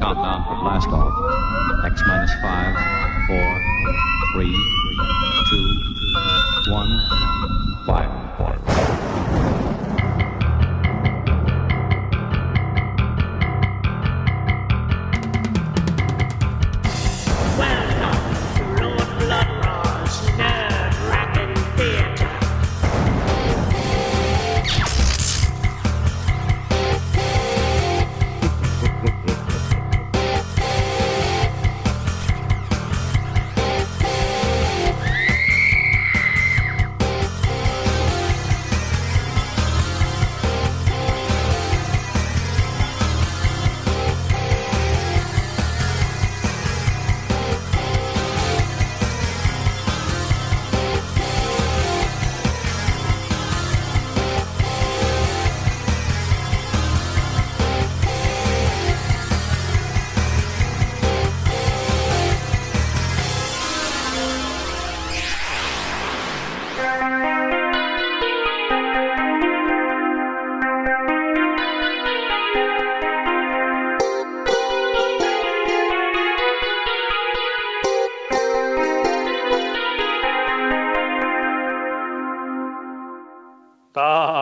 countdown for blast off. X minus 5, 4, 3, 2, 1, fire. Welcome to Lord Blood-Rah's nerve-wracking theater.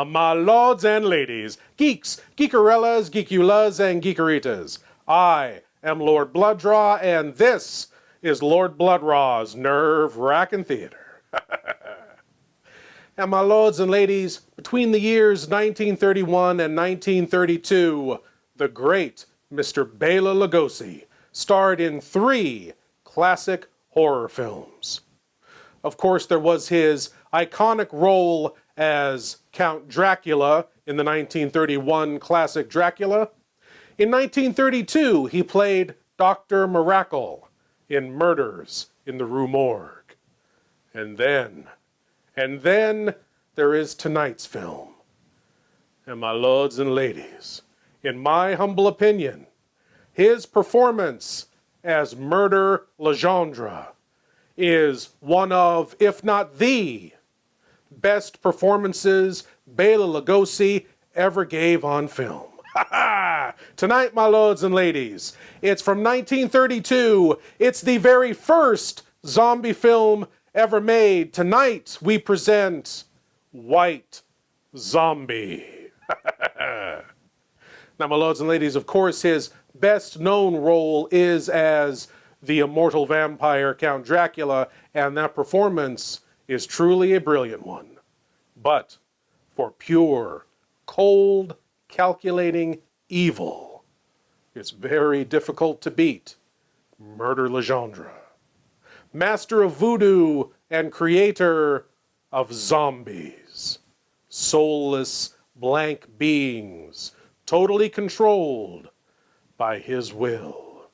My lords and ladies, geeks, geekerellas, geekulas, and geekeritas. I am Lord Blood-Rah, and this is Lord Blood-Rah's nerve-wracking theater. And my lords and ladies, between the years 1931 and 1932, the great Mr. Bel Lugosi starred in 3 classic horror films. Of course, there was his iconic role as Count Dracula in the 1931 classic Dracula. In 1932, he played Dr. Miracle in Murders in the Rue Morgue. And then there is tonight's film. And my lords and ladies, in my humble opinion, his performance as Murder Legendre is one of, if not the best performances Bel Lugosi ever gave on film. Tonight, my lords and ladies, it's from 1932. It's the very first zombie film ever made. Tonight, we present White Zombie. Now, my lords and ladies, of course, his best known role is as the immortal vampire Count Dracula, and that performance is truly a brilliant one. But for pure, cold, calculating evil, it's very difficult to beat Murder Legendre. Master of voodoo and creator of zombies. Soulless, blank beings, totally controlled by his will.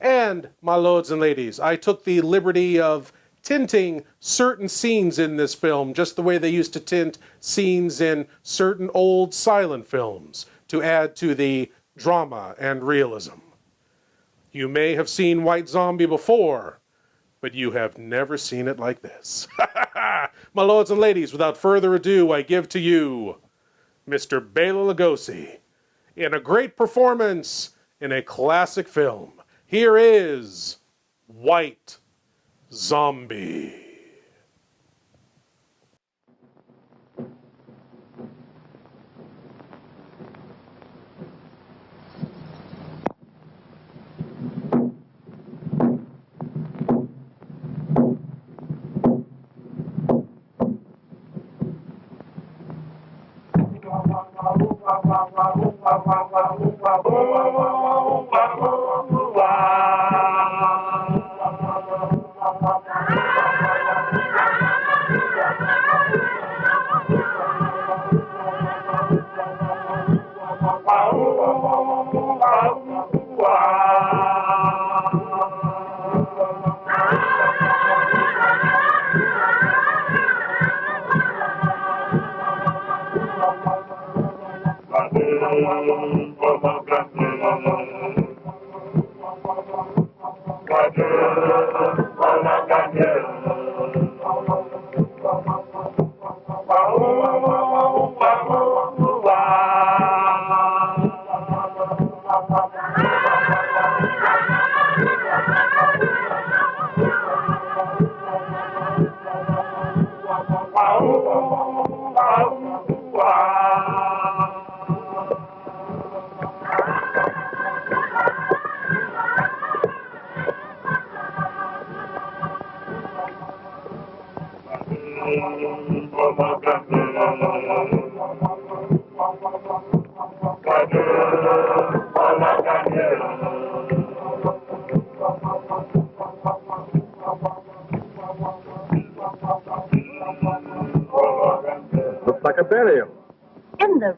And, my lords and ladies, I took the liberty of tinting certain scenes in this film, just the way they used to tint scenes in certain old silent films, to add to the drama and realism. You may have seen White Zombie before, but you have never seen it like this. My lords and ladies, without further ado, I give to you Mr. Bel Lugosi in a great performance in a classic film. Here is White Zombie.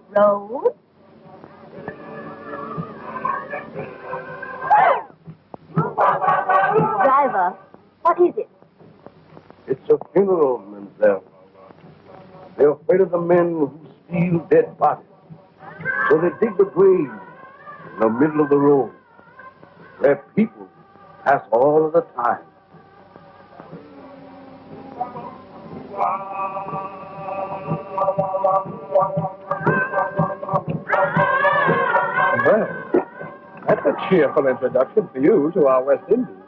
Rose? Driver, what is it? It's a funeral, Mademoiselle. They're afraid of the men who steal dead bodies. So they dig the grave in the middle of the road, where people pass all of the time. Well, that's a cheerful introduction for you to our West Indies.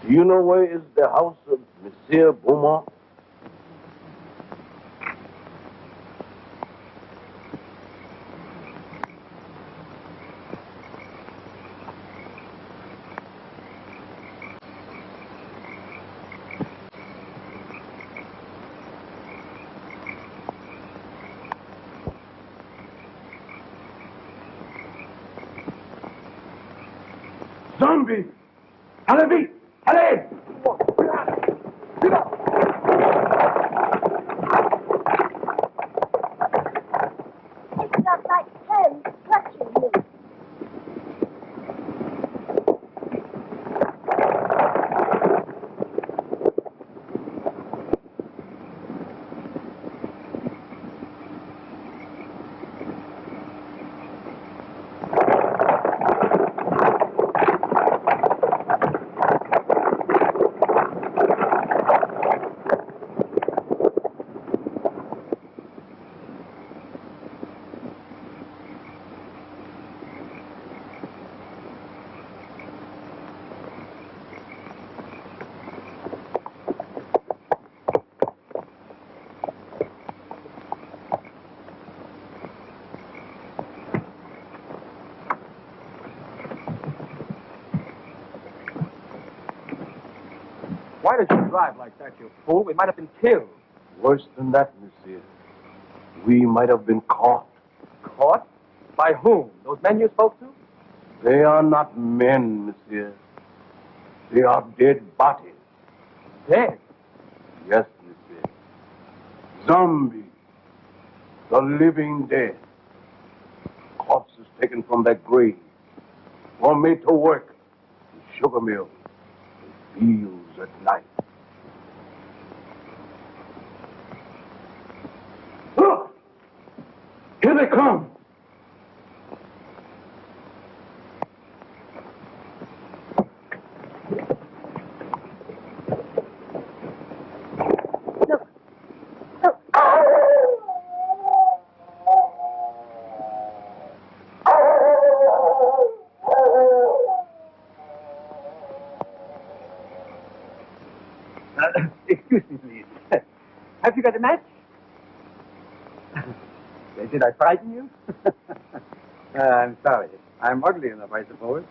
Do you know where is the house of Monsieur Beaumont? Zombie! Allez vite! Allez! It's not like hands touching me. Why did you drive like that, you fool? We might have been killed. Worse than that, Monsieur. We might have been caught. Caught? By whom? Those men you spoke to? They are not men, Monsieur. They are dead bodies. Dead. Yes, Monsieur. Zombies. The living dead. Corpses taken from their graves. Or made to work in sugar mills and fields at night. Look! Here they come! Look. Excuse me, please. Have you got a match? Did I frighten you? I'm sorry. I'm ugly enough, I suppose.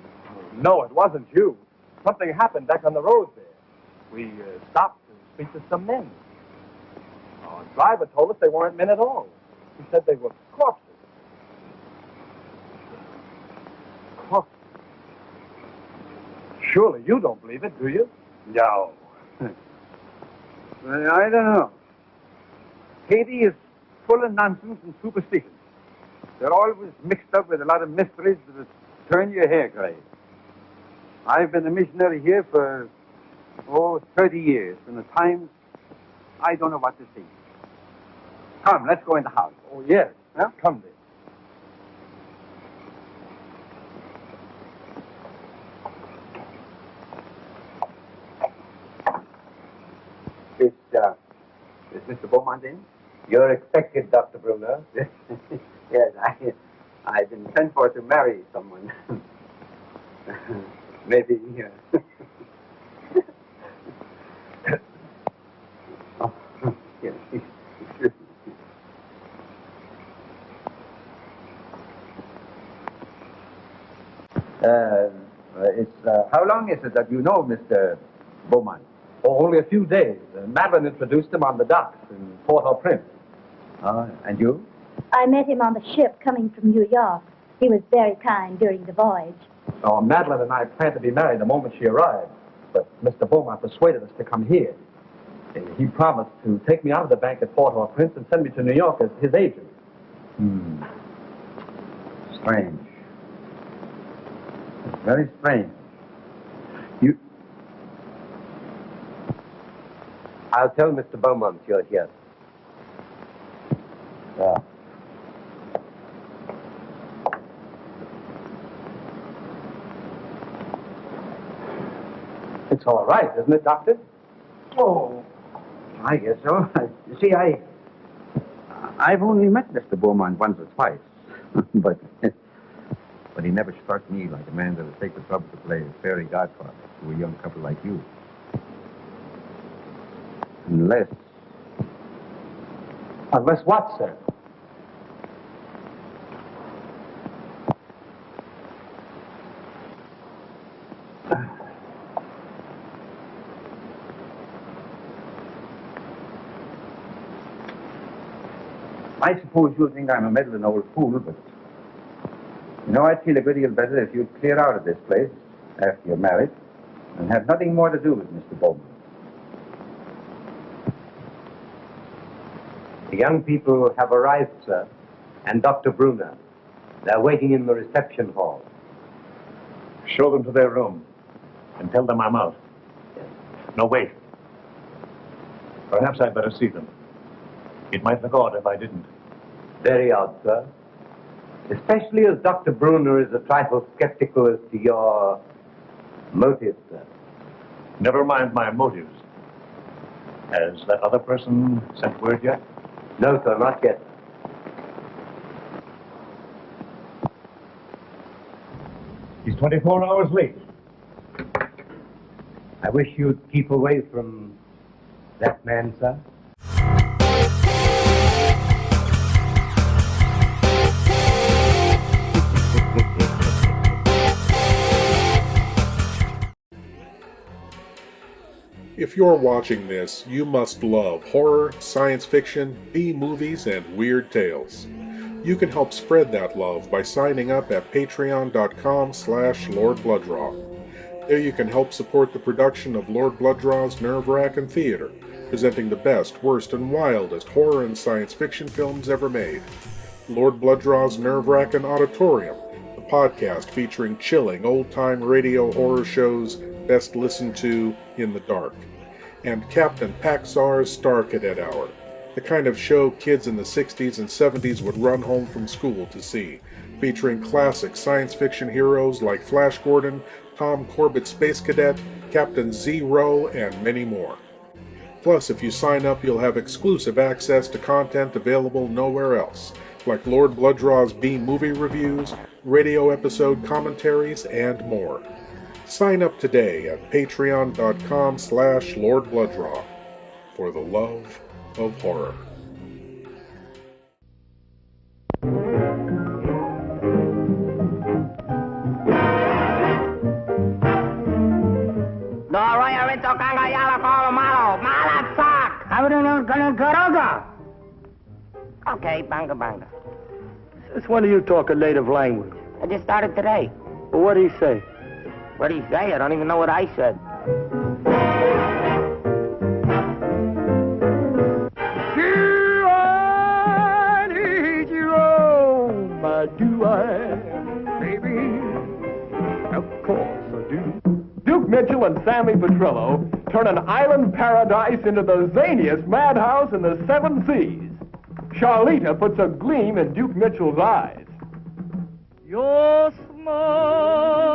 No, it wasn't you. Something happened back on the road there. We stopped to speak to some men. Our driver told us they weren't men at all. He said they were corpses. Corpses? Surely you don't believe it, do you? No. Well, I don't know. Haiti is full of nonsense and superstition. They're always mixed up with a lot of mysteries that turn your hair gray. I've been a missionary here for, 30 years, and at times I don't know what to think. Come, let's go in the house. Oh, yes. Well, come then. Is Mr. Beaumont in? You're expected, Dr. Brunner. Yes, I've been sent for to marry someone. Maybe, how long is it that you know Mr. Beaumont? Oh, only a few days. Madeline introduced him on the docks in Port-au-Prince. And you? I met him on the ship coming from New York. He was very kind during the voyage. Oh, Madeline and I planned to be married the moment she arrived, but Mr. Beaumont persuaded us to come here. He promised to take me out of the bank at Port-au-Prince and send me to New York as his agent. Strange. It's very strange. I'll tell Mr. Beaumont you're here. Yeah. It's all right, isn't it, Doctor? Oh, I guess so. You see, I've only met Mr. Beaumont once or twice, but he never struck me like a man that would take the trouble to play fairy godfather to a young couple like you. Unless what, sir? I suppose you'll think I'm a meddling old fool, but I'd feel a good deal better if you'd clear out of this place after you're married and have nothing more to do with Mr. Beaumont. The young people have arrived, sir, and Dr. Brunner. They're waiting in the reception hall. Show them to their room and tell them I'm out. No, wait. Perhaps I'd better see them. It might look odd if I didn't. Very odd, sir. Especially as Dr. Brunner is a trifle skeptical as to your motives, sir. Never mind my motives. Has that other person sent word yet? No, sir, not yet. He's 24 hours late. I wish you'd keep away from that man, sir. If you're watching this, you must love horror, science fiction, B-movies, and weird tales. You can help spread that love by signing up at patreon.com/Lord Blood-Rah. There you can help support the production of Lord Blood-Rah's Wrackin Theater, presenting the best, worst, and wildest horror and science fiction films ever made. Lord Blood-Rah's Wrackin Auditorium, the podcast featuring chilling old-time radio horror shows best listened to in the dark. And Captain Paxar's Star Cadet Hour, the kind of show kids in the 60s and 70s would run home from school to see, featuring classic science fiction heroes like Flash Gordon, Tom Corbett Space Cadet, Captain Zero, and many more. Plus, if you sign up, you'll have exclusive access to content available nowhere else, like Lord Blood-Rah's B-movie reviews, radio episode commentaries, and more. Sign up today at patreon.com/Lord Blood-Rah for the love of horror. Okay, banga banga. Since when do you talk a native language? I just started today. Well, what do you say? What do you say? I don't even know what I said. Do I, baby? Of course I do. Duke Mitchell and Sammy Petrillo turn an island paradise into the zaniest madhouse in the 7 seas. Charlita puts a gleam in Duke Mitchell's eyes. Your smile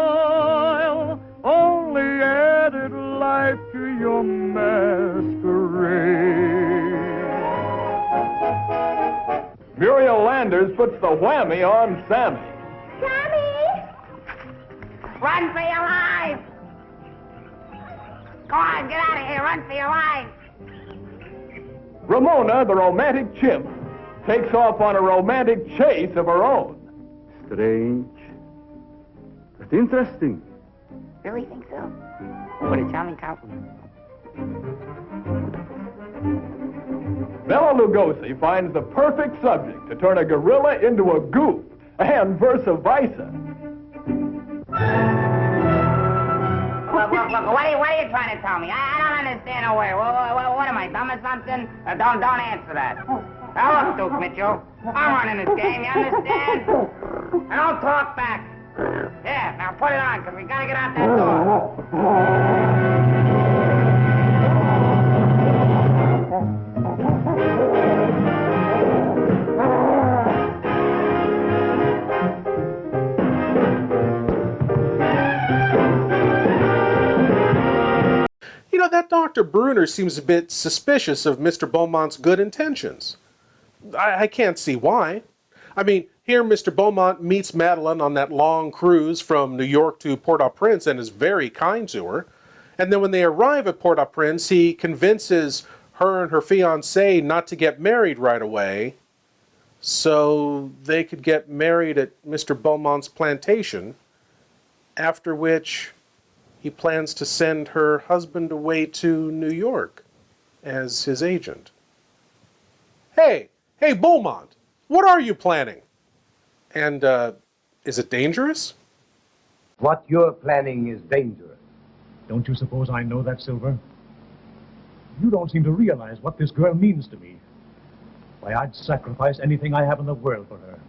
only added life to your masquerade. Muriel Landers puts the whammy on Sammy. Sammy! Run for your life! Go on, get out of here. Run for your life. Ramona, the romantic chimp, takes off on a romantic chase of her own. Strange, but interesting. Really think so? What a charming compliment. Bela Lugosi finds the perfect subject to turn a gorilla into a goof, and versa versa. Look, what are you trying to tell me? I don't understand a word. What am I, dumb or something? Don't answer that. Now look, Duke Mitchell, I'm running this game, you understand? And don't talk back. Yeah, now put it on, because we gotta get out that door. You know, that Dr. Bruner seems a bit suspicious of Mr. Beaumont's good intentions. I can't see why. I mean, here Mr. Beaumont meets Madeline on that long cruise from New York to Port-au-Prince and is very kind to her. And then when they arrive at Port-au-Prince, he convinces her and her fiancé not to get married right away so they could get married at Mr. Beaumont's plantation, after which he plans to send her husband away to New York as his agent. Hey, Beaumont, what are you planning? And, is it dangerous? What you're planning is dangerous. Don't you suppose I know that, Silver? You don't seem to realize what this girl means to me. Why, I'd sacrifice anything I have in the world for her.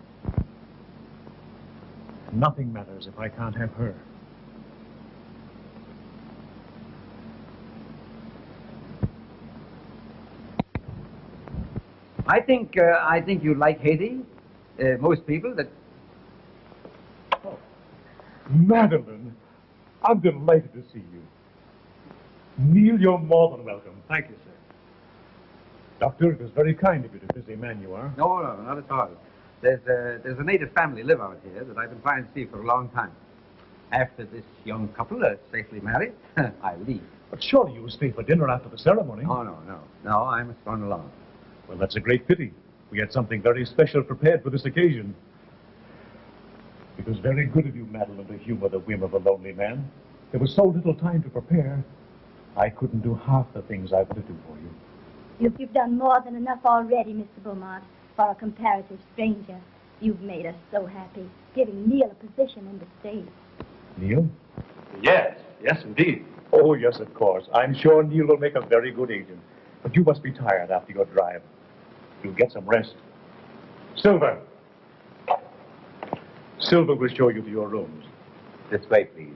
Nothing matters if I can't have her. I think you like Haiti. Most people that... Madeline, I'm delighted to see you. Neil, you're more than welcome. Thank you, sir. Doctor, it was very kind of you to busy man you are. No, not at all. There's a native family live out here that I've been trying to see for a long time. After this young couple are safely married, I leave. But surely you will stay for dinner after the ceremony. Oh, no, I must run along. Well, that's a great pity. We had something very special prepared for this occasion. It was very good of you, Madeline, to humor the whim of a lonely man. There was so little time to prepare. I couldn't do half the things I wanted to do for you. You've done more than enough already, Mr. Beaumont, for a comparative stranger. You've made us so happy, giving Neil a position in the state. Neil? Yes, indeed. Oh, yes, of course. I'm sure Neil will make a very good agent. But you must be tired after your drive. You'll get some rest. Silver! Silver will show you to your rooms. This way, please.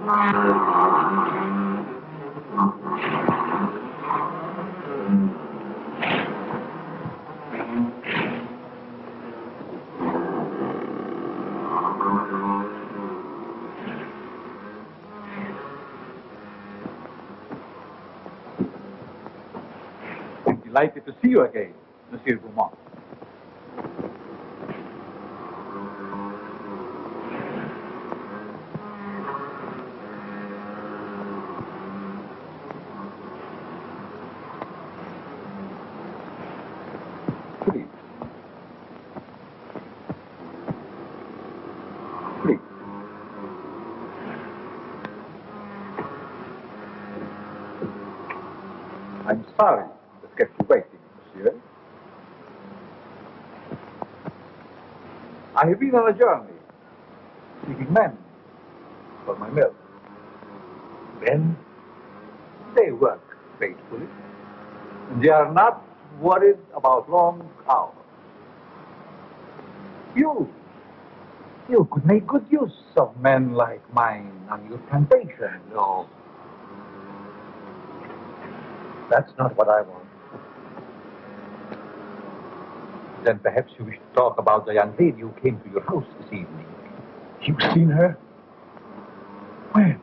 Delighted to see you again, Monsieur Beaumont. Please. Please. I'm sorry to kept you waiting, monsieur. I have been on a journey, seeking men for my mill. Men, they work faithfully, and they are not worried about long hours. You could make good use of men like mine on your plantation. No. That's not what I want. Then perhaps you wish to talk about the young lady who came to your house this evening. You've seen her? When?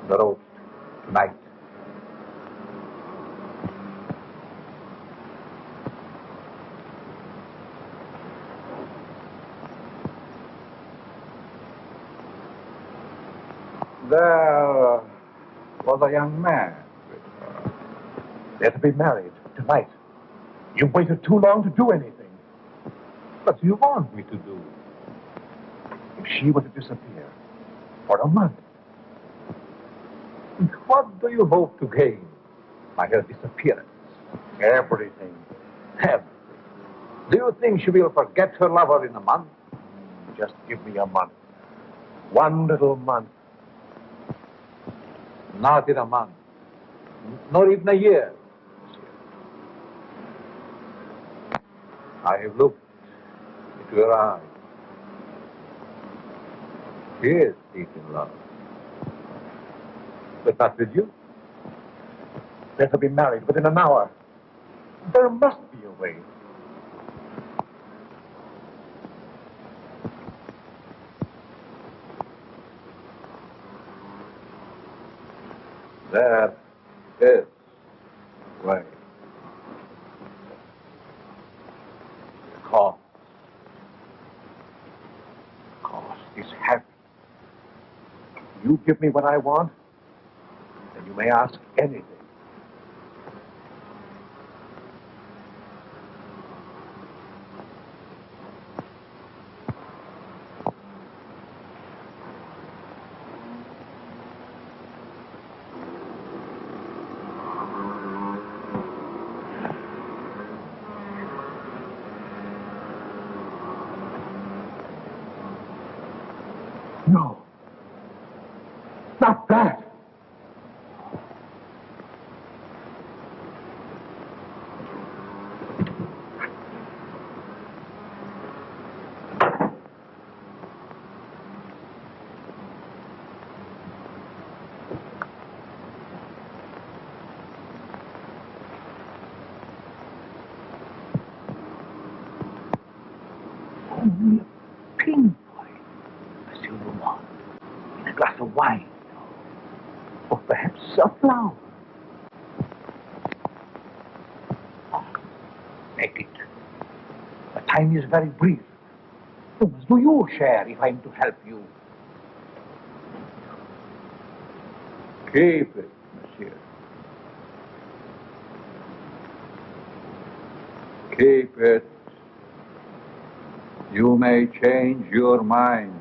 The roast, tonight. There was a young man with her. They're to be married tonight. You've waited too long to do anything. What do you want me to do? If she were to disappear for a month, what do you hope to gain by her disappearance? Everything. Everything. Do you think she will forget her lover in a month? Just give me a month. One little month. Not in a month. Not even a year. I have looked into your eyes. She is deep in love. But not with you. They're to be married within an hour. There must be a way. There is a way. Cost is heavy. You give me what I want, and you may ask anything. No. Not that. Only a pinpoint, Monsieur Beaumont, in a glass of wine, or perhaps a flower. Make it. The time is very brief. You must do your share if I'm to help you. Keep it, monsieur. Keep it. You may change your mind.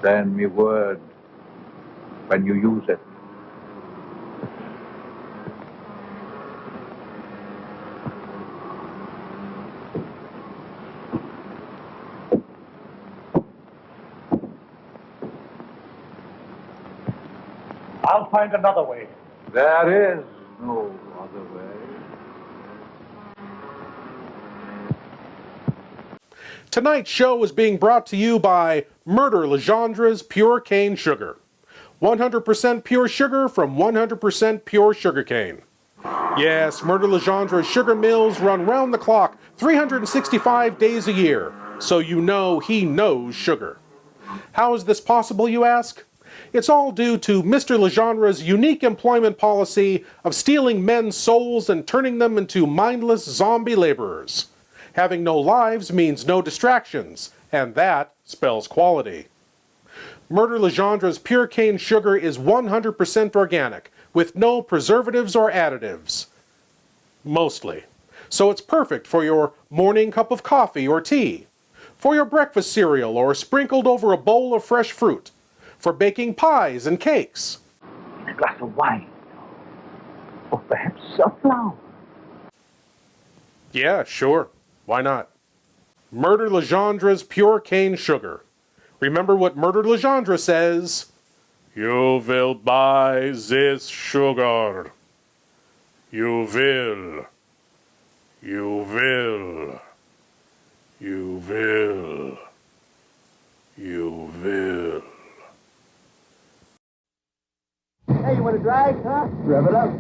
Send me word when you use it. I'll find another way. There is no other way. Tonight's show is being brought to you by Murder Legendre's Pure Cane Sugar. 100% pure sugar from 100% pure sugarcane. Yes, Murder Legendre's sugar mills run round the clock 365 days a year, so you know he knows sugar. How is this possible, you ask? It's all due to Mr. Legendre's unique employment policy of stealing men's souls and turning them into mindless zombie laborers. Having no lives means no distractions, and that spells quality. Murder Legendre's Pure Cane Sugar is 100% organic, with no preservatives or additives. Mostly. So it's perfect for your morning cup of coffee or tea, for your breakfast cereal or sprinkled over a bowl of fresh fruit, for baking pies and cakes. A glass of wine. Or perhaps a flower. Yeah, sure. Why not? Murder Legendre's Pure Cane Sugar. Remember what Murder Legendre says? You will buy this sugar. You will. You will. You will. You will. Hey, you want to drag, huh? Rev it up.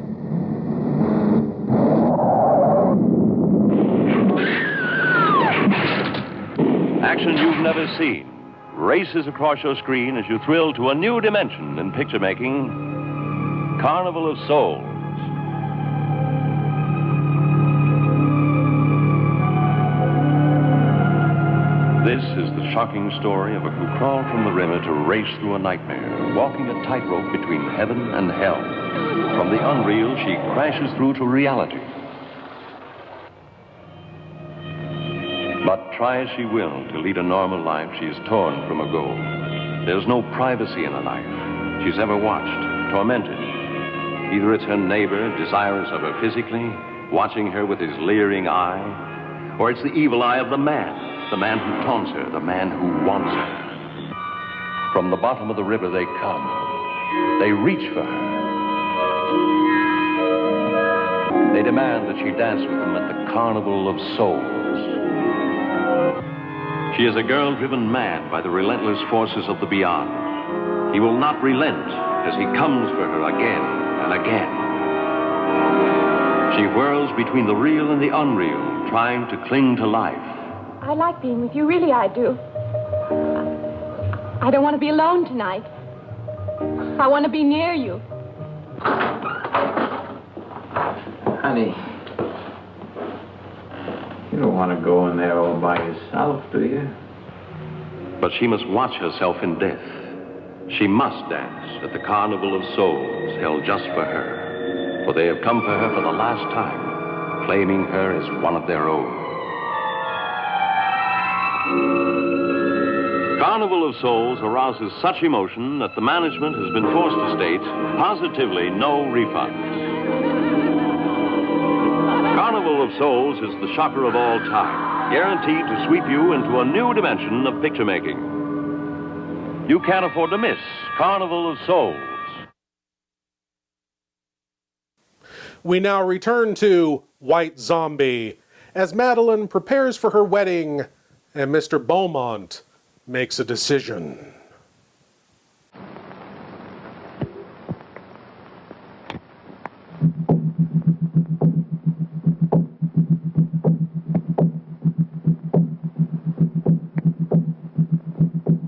Action you've never seen races across your screen as you thrill to a new dimension in picture making. Carnival of Souls. This is the shocking story of a who crawled from the river to race through a nightmare, walking a tightrope between heaven and hell. From the unreal, she crashes through to reality. But try as she will to lead a normal life, she is torn from her goal. There's no privacy in her life. She's ever watched, tormented. Either it's her neighbor, desirous of her physically, watching her with his leering eye, or it's the evil eye of the man who taunts her, the man who wants her. From the bottom of the river they come. They reach for her. They demand that she dance with them at the Carnival of Souls. She is a girl-driven man by the relentless forces of the beyond. He will not relent as he comes for her again and again. She whirls between the real and the unreal, trying to cling to life. I like being with you, really I do. I don't want to be alone tonight. I want to be near you. Honey, you don't want to go in there all by yourself, do you? But she must watch herself in death. She must dance at the Carnival of Souls held just for her. For they have come for her for the last time, claiming her as one of their own. Carnival of Souls arouses such emotion that the management has been forced to state positively no refunds. Carnival of Souls is the shocker of all time, guaranteed to sweep you into a new dimension of picture making. You can't afford to miss Carnival of Souls. We now return to White Zombie as Madeline prepares for her wedding and Mr. Beaumont makes a decision.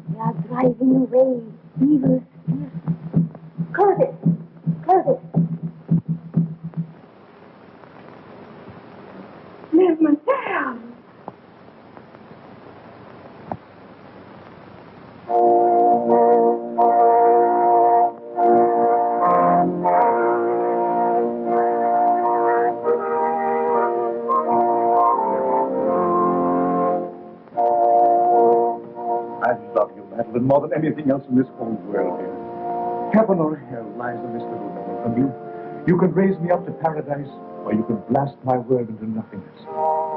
They are driving away evil spirits. Close it! Close it! Mademoiselle! I love you, Madeline, more than anything else in this whole world here. Heaven or hell lies a mystery from you. You can raise me up to paradise, or you can blast my world into nothingness.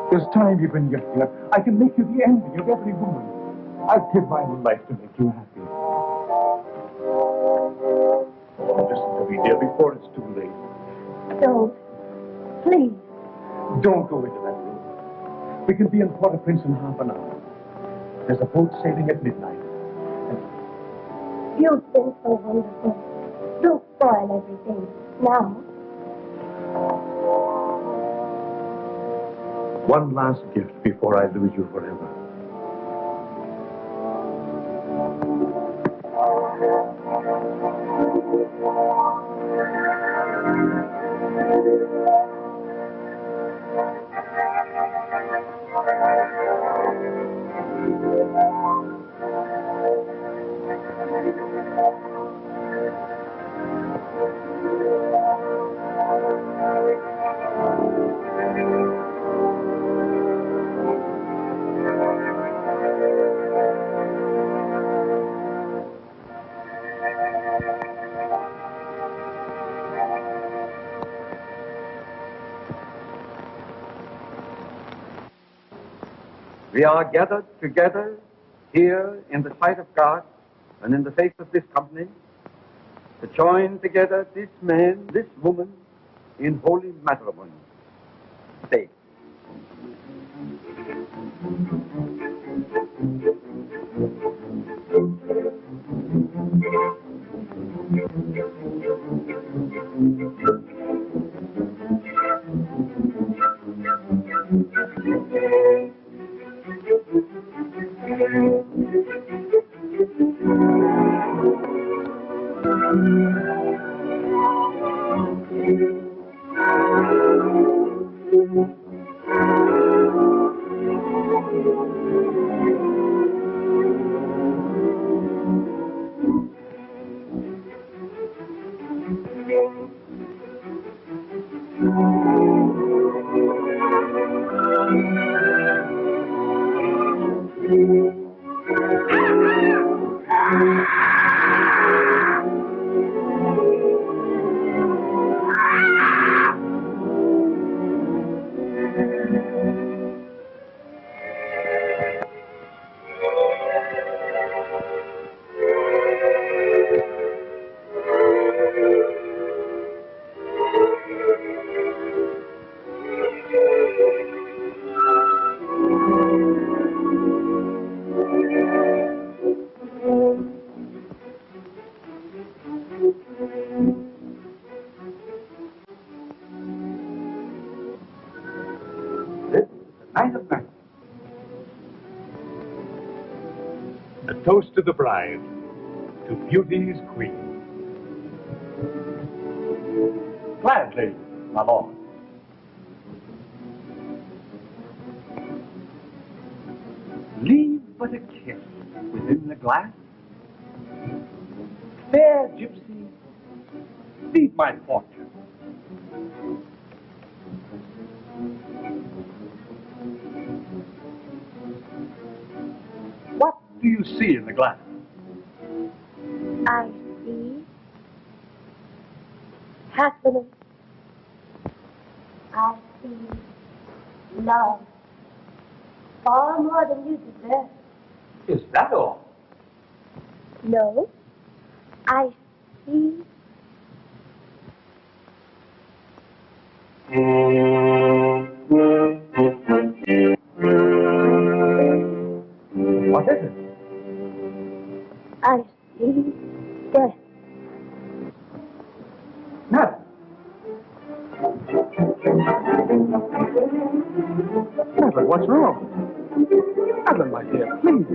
There's time even yet, dear. I can make you the envy of every woman. I'd give my life to make you happy. listen to me, dear, before it's too late. Don't. Please. Don't go into that room. We can be in Port-au-Prince in half an hour. There's a boat sailing at midnight. You've been so wonderful. Don't spoil everything. Now. One last gift before I lose you forever. We are gathered together here in the sight of God and in the face of this company to join together this man, this woman in holy matrimony. Stay. A toast to the bride, to beauty's queen. Gladly, my lord. Leave but a kiss within the glass. Fair gypsy, leave my fortune. What do you see in the glass? I see happiness. I see love. Far more than you deserve. Is that all? No. I see What is it? I see death. Nothing. Evelyn, what's wrong? Evelyn, my dear, please.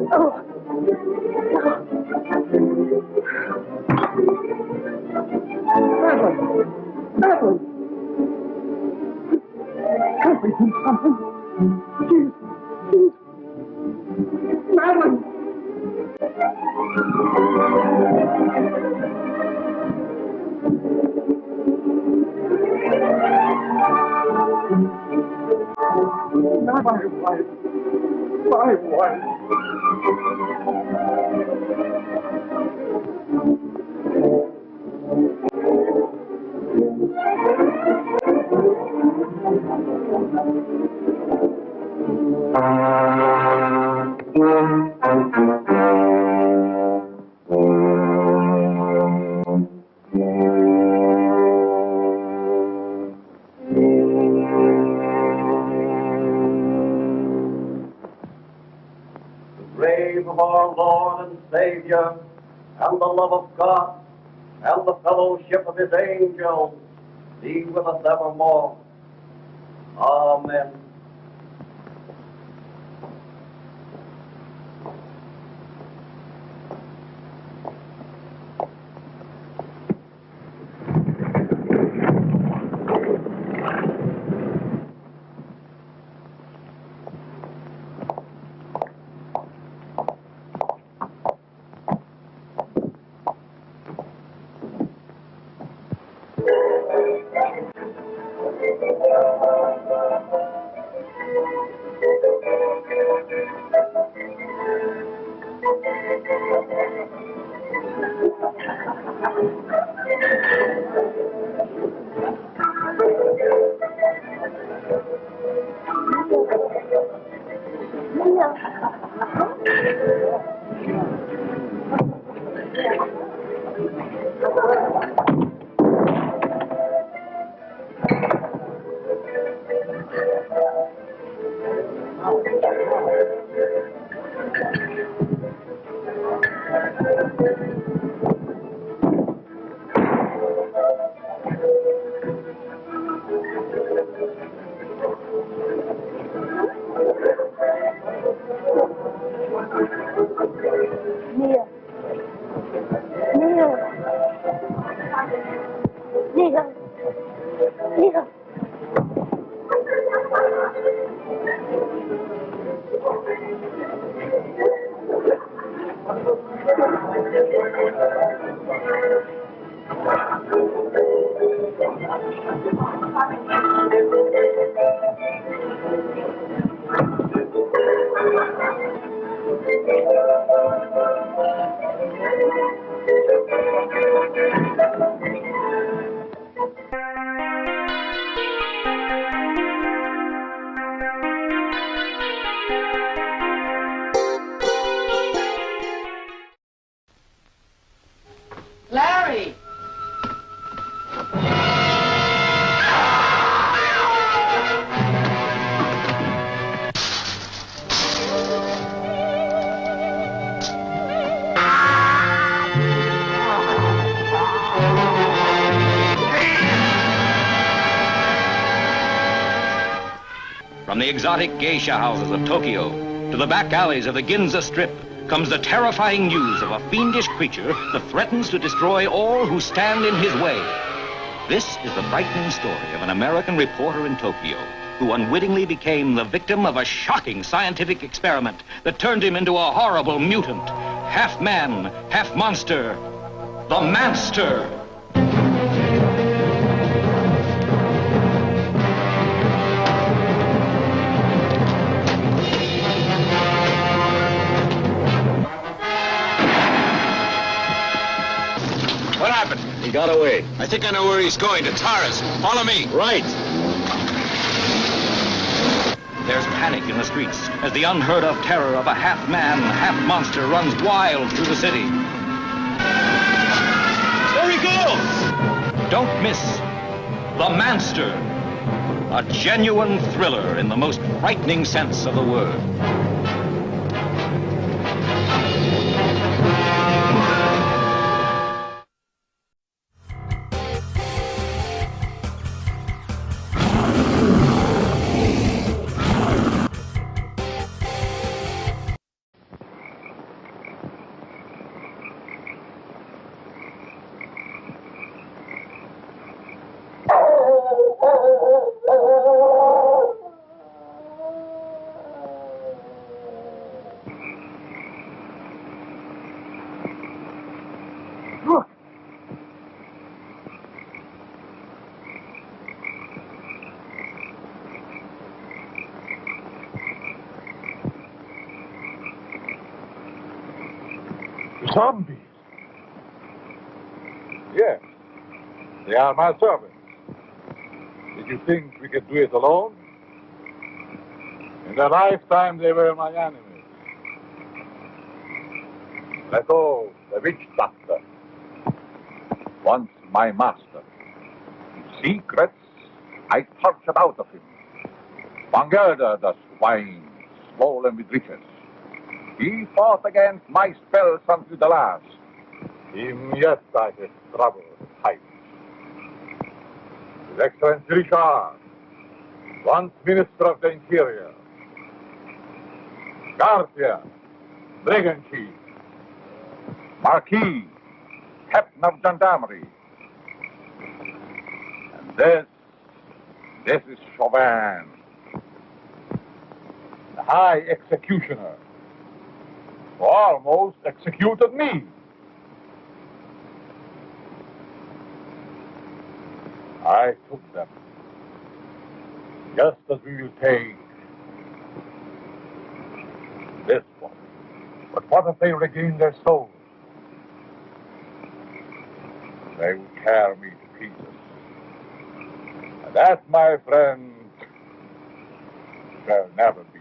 Oh, Evelyn! Evelyn! Can't we do something? Please, please. Evelyn! My wife. My wife. Grave of our Lord and Savior, and the love of God, and the fellowship of his angels, be with us evermore. Amen. Larry! From the exotic geisha houses of Tokyo to the back alleys of the Ginza Strip comes the terrifying news of a fiendish creature that threatens to destroy all who stand in his way. This is the frightening story of an American reporter in Tokyo who unwittingly became the victim of a shocking scientific experiment that turned him into a horrible mutant, half man, half monster, the Manster. What happened? He got away. I think I know where he's going, to Taras. Follow me. Right. There's panic in the streets as the unheard of terror of a half man, half monster runs wild through the city. There he goes! Don't miss The Manster, a genuine thriller in the most frightening sense of the word. Zombies? Yes. They are my servants. Did you think we could do it alone? In their lifetime, they were my enemies. Leto, the witch doctor, once my master. Secrets I tortured out of him. Bangerda, the swine, swollen with riches. He fought against my spells until the last. Him yet I have trouble with height. His Excellency Richard, once Minister of the Interior. Garcia, Brigand Chief. Marquis, Captain of Gendarmerie. And this is Chauvin, the High Executioner, who almost executed me. I took them, just as we will take this one. But what if they regain their souls? They will tear me to pieces. And that, my friend, shall never be.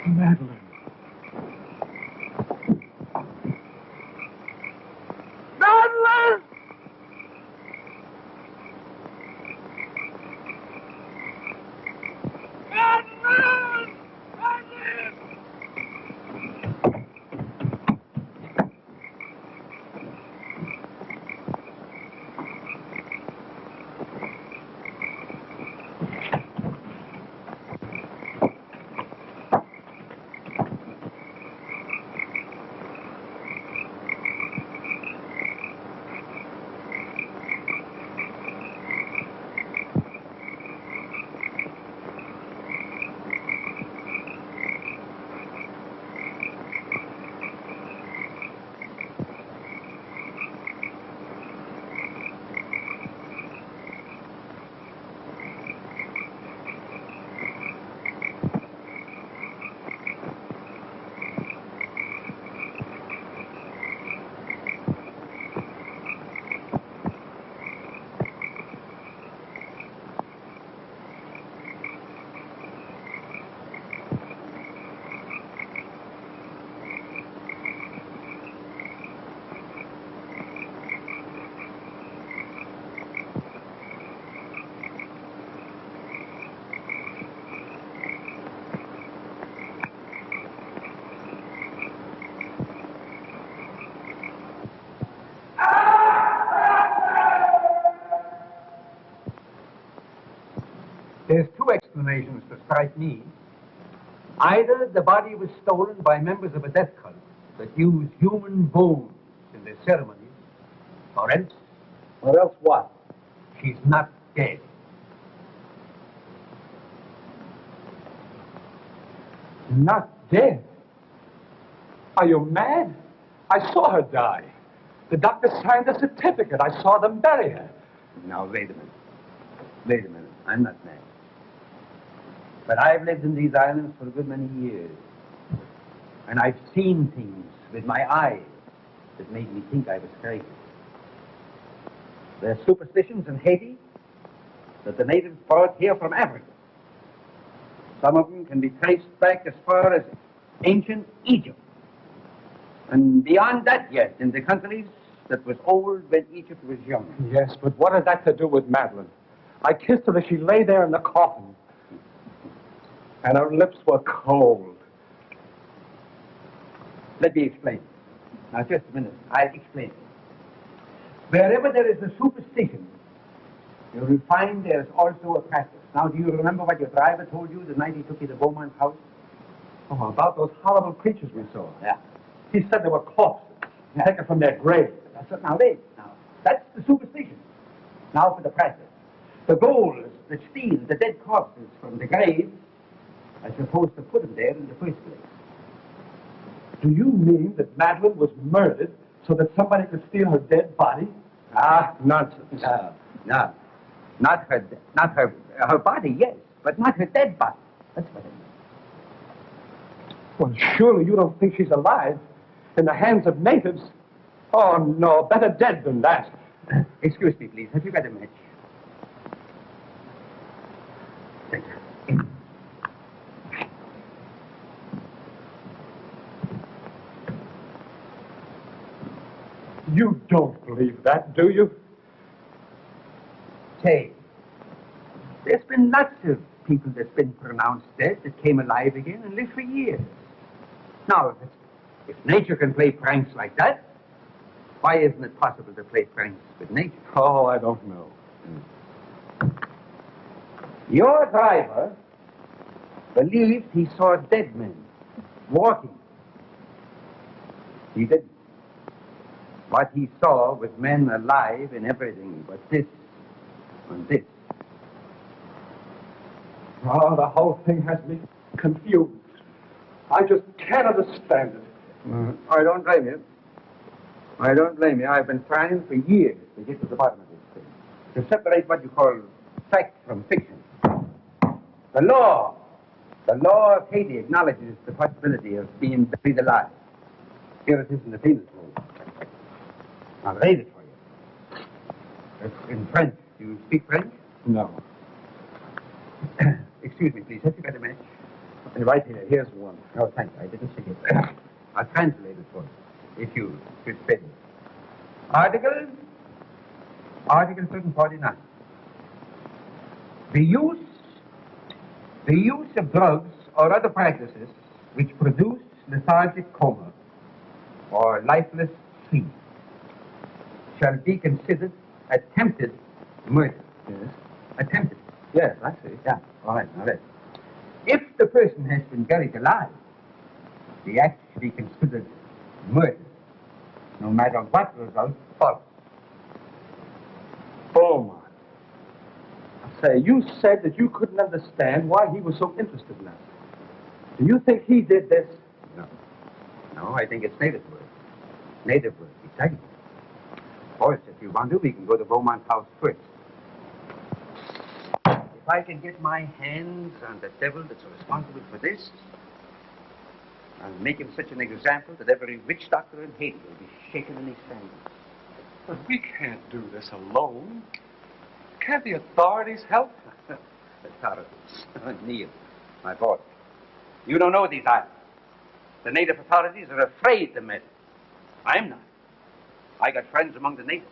Madeline. Madeline! Madeline! Madeline! There's two explanations that strike me. Either the body was stolen by members of a death cult that use human bones in their ceremonies, or else... Or else what? She's not dead. Not dead? Are you mad? I saw her die. The doctor signed a certificate. I saw them bury her. Now, wait a minute. Wait a minute. I'm not mad. But I've lived in these islands for a good many years. And I've seen things with my eyes that made me think I was crazy. There's superstitions in Haiti that the natives brought here from Africa. Some of them can be traced back as far as ancient Egypt. And beyond that yet, in the countries that was old when Egypt was young. Yes, but what has that to do with Madeline? I kissed her as she lay there in the coffin. And her lips were cold. Let me explain. Now, just a minute. I'll explain. Wherever there is a superstition, you will find there's also a practice. Now, do you remember what your driver told you the night he took you to Beaumont's house? Oh, about those horrible creatures we saw. Yeah. He said they were corpses, taken from their graves. That's what, now, wait. Now, that's the superstition. Now for the practice. The ghouls that steal the dead corpses from the graves are supposed to put them there in the first place. Do you mean that Madeline was murdered so that somebody could steal her dead body? Ah, nonsense. No. Not her body, yes, but not her dead body. That's what I mean. Well, surely you don't think she's alive in the hands of natives? Oh, no, better dead than that. Excuse me, please. Have you got a match? Thank you. You don't believe that, do you? Say, there's been lots of people that's been pronounced dead that came alive again and lived for years. Now, if nature can play pranks like that, why isn't it possible to play pranks with nature? Oh, I don't know. Your driver believed he saw dead men walking. He didn't. What he saw was men alive and everything but this and this. Oh, the whole thing has me confused. I just can't understand it. I don't blame you. I don't blame you. I've been trying for years to get to the bottom of this thing. To separate what you call fact from fiction. The law of Haiti acknowledges the possibility of being buried alive. Here it is in the penal code. I'll read it for you. It's in French. Do you speak French? No. Excuse me, please. Have you got a match? Right here. Here's one. Oh, thank you. I didn't see it. I'll translate it for you, if you should spell it. Article 749. The use of drugs or other practices which produce lethargic coma or lifeless sleep shall be considered attempted murder. Yes. Attempted. Yes, I see. Yeah. All right. Now, if the person has been buried alive, the act should be considered murder, no matter what result follows. Beaumont. Say, you said that you couldn't understand why he was so interested in that. Do you think he did this? No, I think it's native work. Native work, exactly. Of course, if you want to, we can go to Beaumont's house first. If I can get my hands on the devil that's responsible for this, I'll make him such an example that every witch doctor in Haiti will be shaken in his sandals. But we can't do this alone. Can't the authorities help? Authorities. Neil, my boy. You don't know these islands. The native authorities are afraid to meddle. I'm not. I got friends among the natives.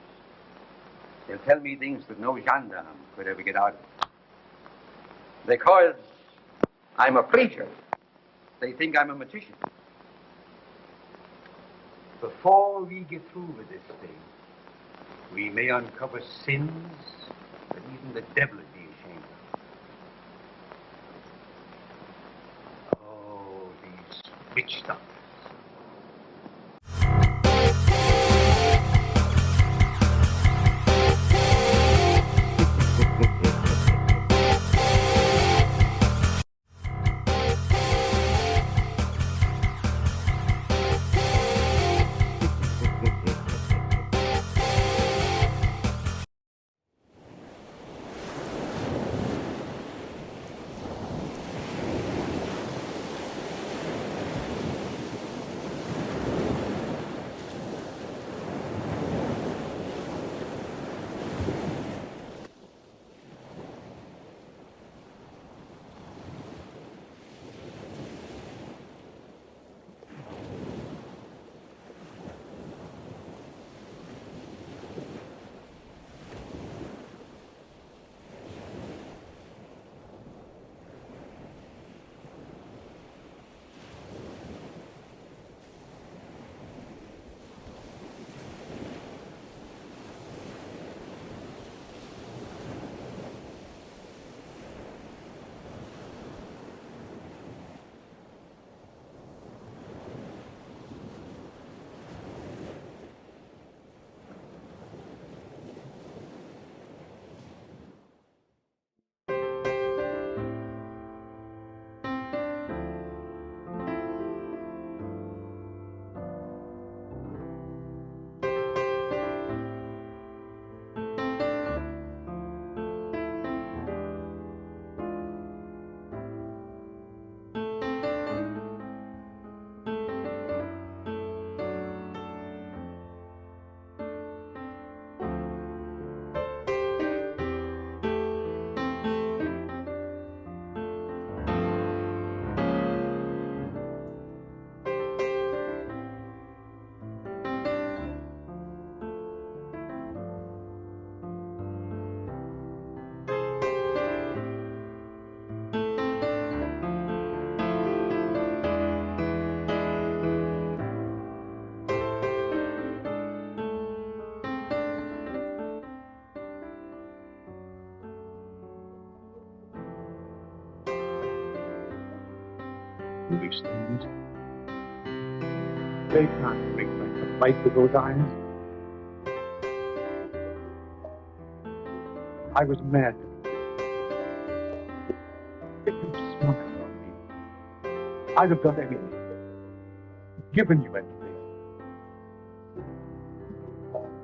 They'll tell me things that no gendarme could ever get out of. Because I'm a preacher, they think I'm a magician. Before we get through with this thing, we may uncover sins that even the devil would be ashamed of. Oh, these witch doctors. foolish things. They can't bring back the light with those eyes. I was mad. If you smiled on me, I'd have done anything. Given you anything.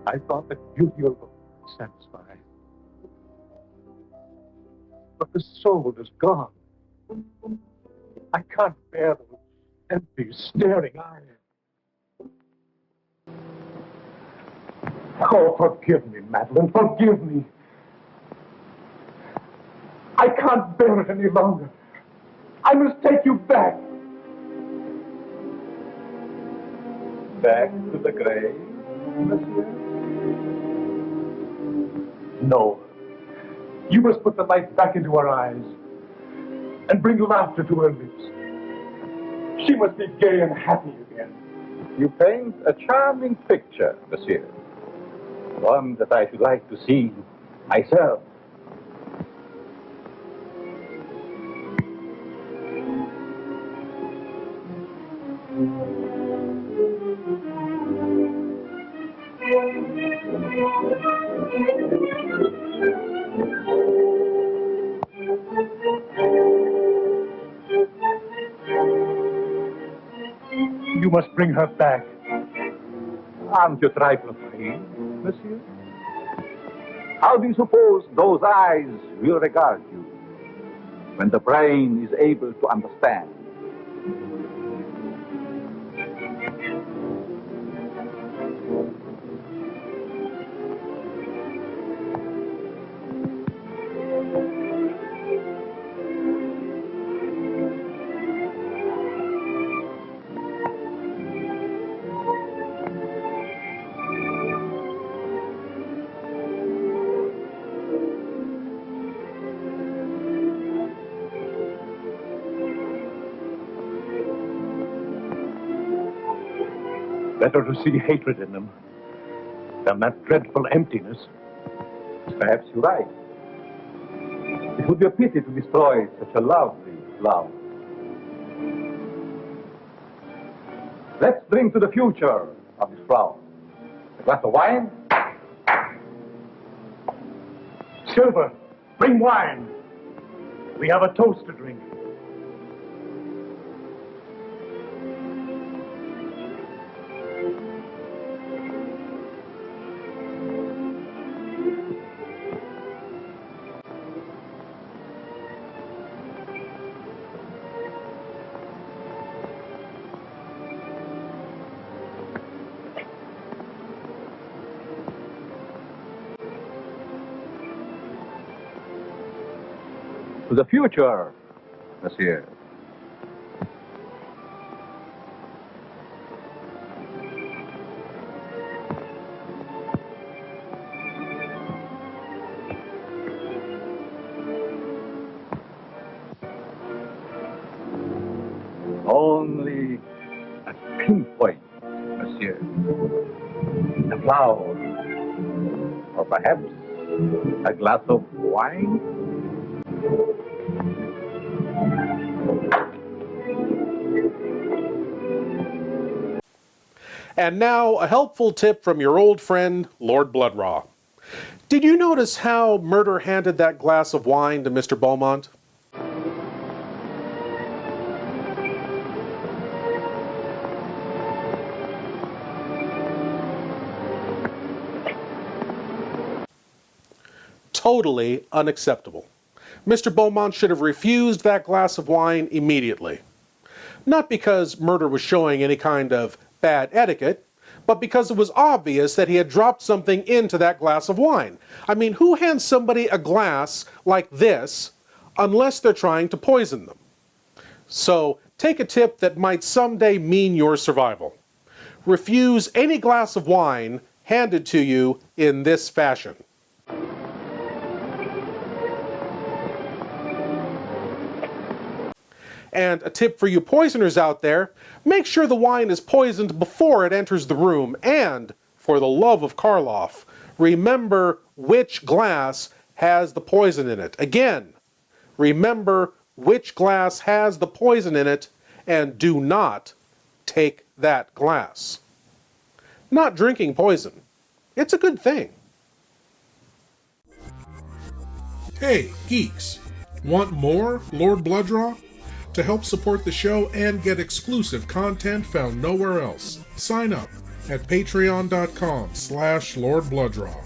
I thought that beauty alone would satisfy. But the soul is gone. I can't bear those empty, staring eyes. Oh, forgive me, Madeline, forgive me. I can't bear it any longer. I must take you back. Back to the grave, monsieur? No. You must put the light back into her eyes and bring laughter to her lips. She must be gay and happy again. You paint a charming picture, monsieur. One that I should like to see myself. You must bring her back. Aren't you trifle afraid, monsieur? How do you suppose those eyes will regard you when the brain is able to understand? Better to see hatred in them than that dreadful emptiness. Perhaps you're right. It would be a pity to destroy such a lovely love. Let's drink to the future of this flower. A glass of wine? Silver, bring wine. We have a toast to drink. To the future, monsieur. Only a pinpoint, monsieur. A flower. Or perhaps a glass of wine. And now, a helpful tip from your old friend, Lord Blood-Rah. Did you notice how Murder handed that glass of wine to Mr. Beaumont? Totally unacceptable. Mr. Beaumont should have refused that glass of wine immediately. Not because Murder was showing any kind of bad etiquette, but because it was obvious that he had dropped something into that glass of wine. I mean, who hands somebody a glass like this unless they're trying to poison them? So, take a tip that might someday mean your survival. Refuse any glass of wine handed to you in this fashion. And a tip for you poisoners out there, make sure the wine is poisoned before it enters the room, and, for the love of Karloff, remember which glass has the poison in it. Again, remember which glass has the poison in it, and do not take that glass. Not drinking poison. It's a good thing. Hey, geeks! Want more Lord Blood-Rah? To help support the show and get exclusive content found nowhere else, sign up at patreon.com/Lord Blood-Rah.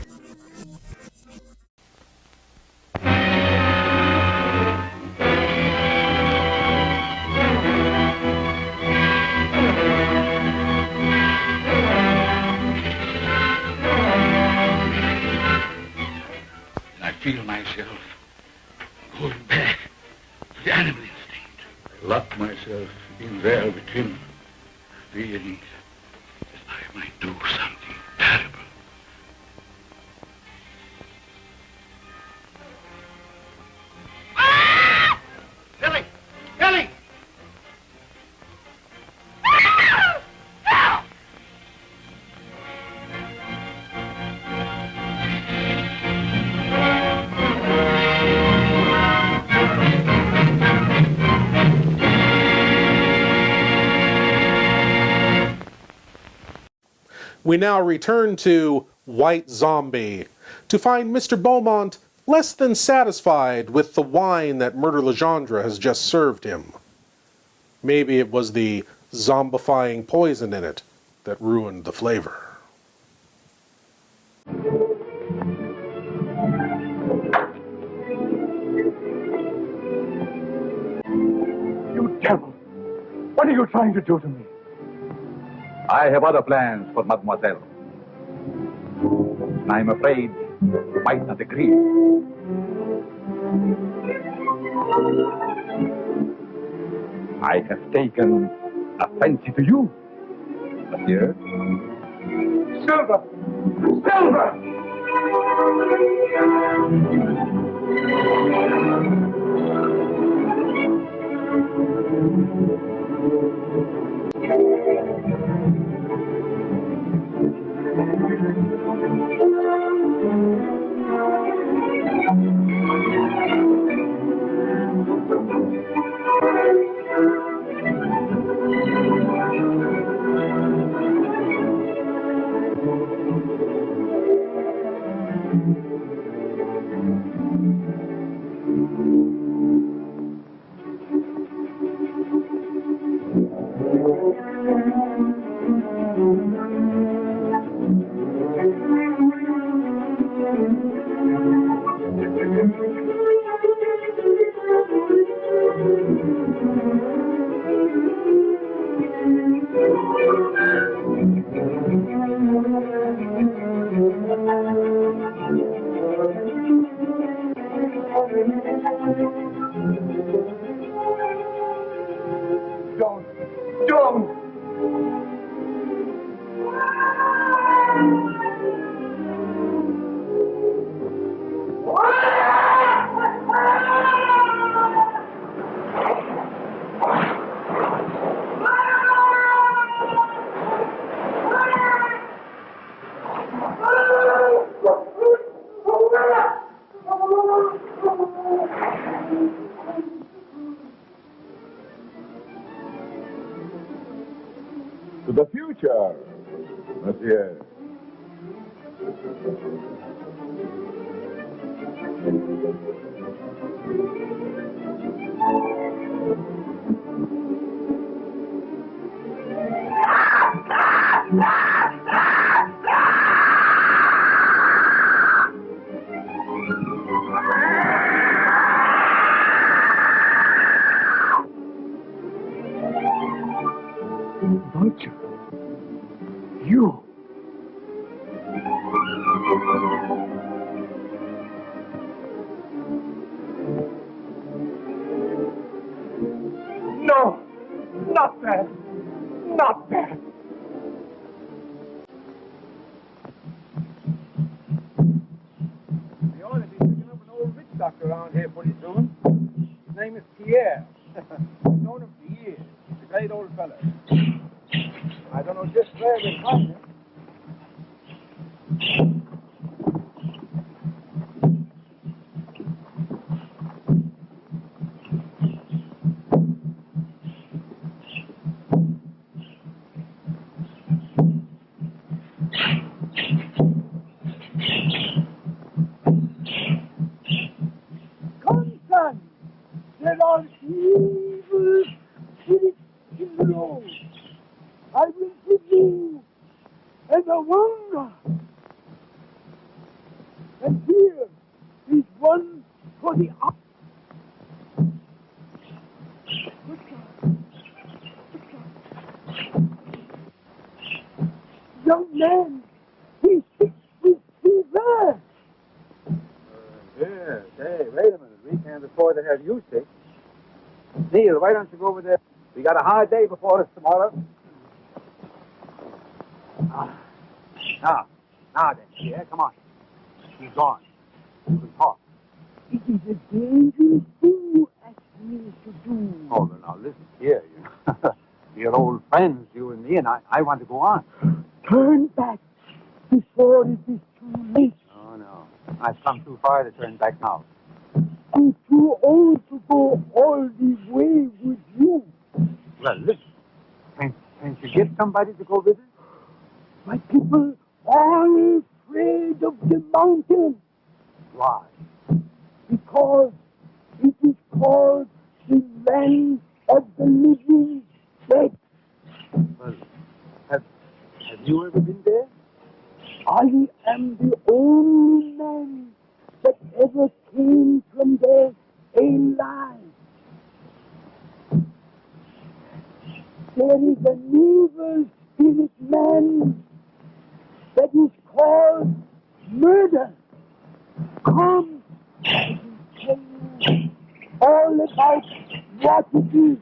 I feel myself going back to the animal instinct. I lock myself in there with him, feeling that I might do something terrible. Billy! Billy! We now return to White Zombie to find Mr. Beaumont less than satisfied with the wine that Murder Legendre has just served him. Maybe it was the zombifying poison in it that ruined the flavor. You devil! What are you trying to do to me? I have other plans for Mademoiselle. I'm afraid you might not agree. I have taken a fancy to you, monsieur. Silver! Silver! Don't! To the future, monsieur. Vulture. You. No! Not that! Not that! They ought to be picking up an old witch doctor around here pretty soon. His name is Pierre. I've known him for years. He's a great old fella. I don't know just where they find him. in the road. I will give you as a wonder. And here is one for the up. Young man, he's sick with fever. Yes. Hey, wait a minute. We can't afford to have you sick. Neil, why don't you go over there? We got a hard day before us tomorrow. Now then, yeah, come on. He's gone. We can talk. It is a dangerous thing you ask me to do. Oh, now listen here. We're old friends, you and me, and I want to go on. Turn back before it is too late. Oh, no. I've come too far to turn back now. I'm too old to go all the way with you. Well, listen. Can't you get somebody to go with us? My people are afraid of the mountain. Why? Because it is called the land of the living dead. Well, have you ever been there? I am the only man that ever came from there alive. There is an evil spirit man that is called murder. Come, I will tell you all about what it is.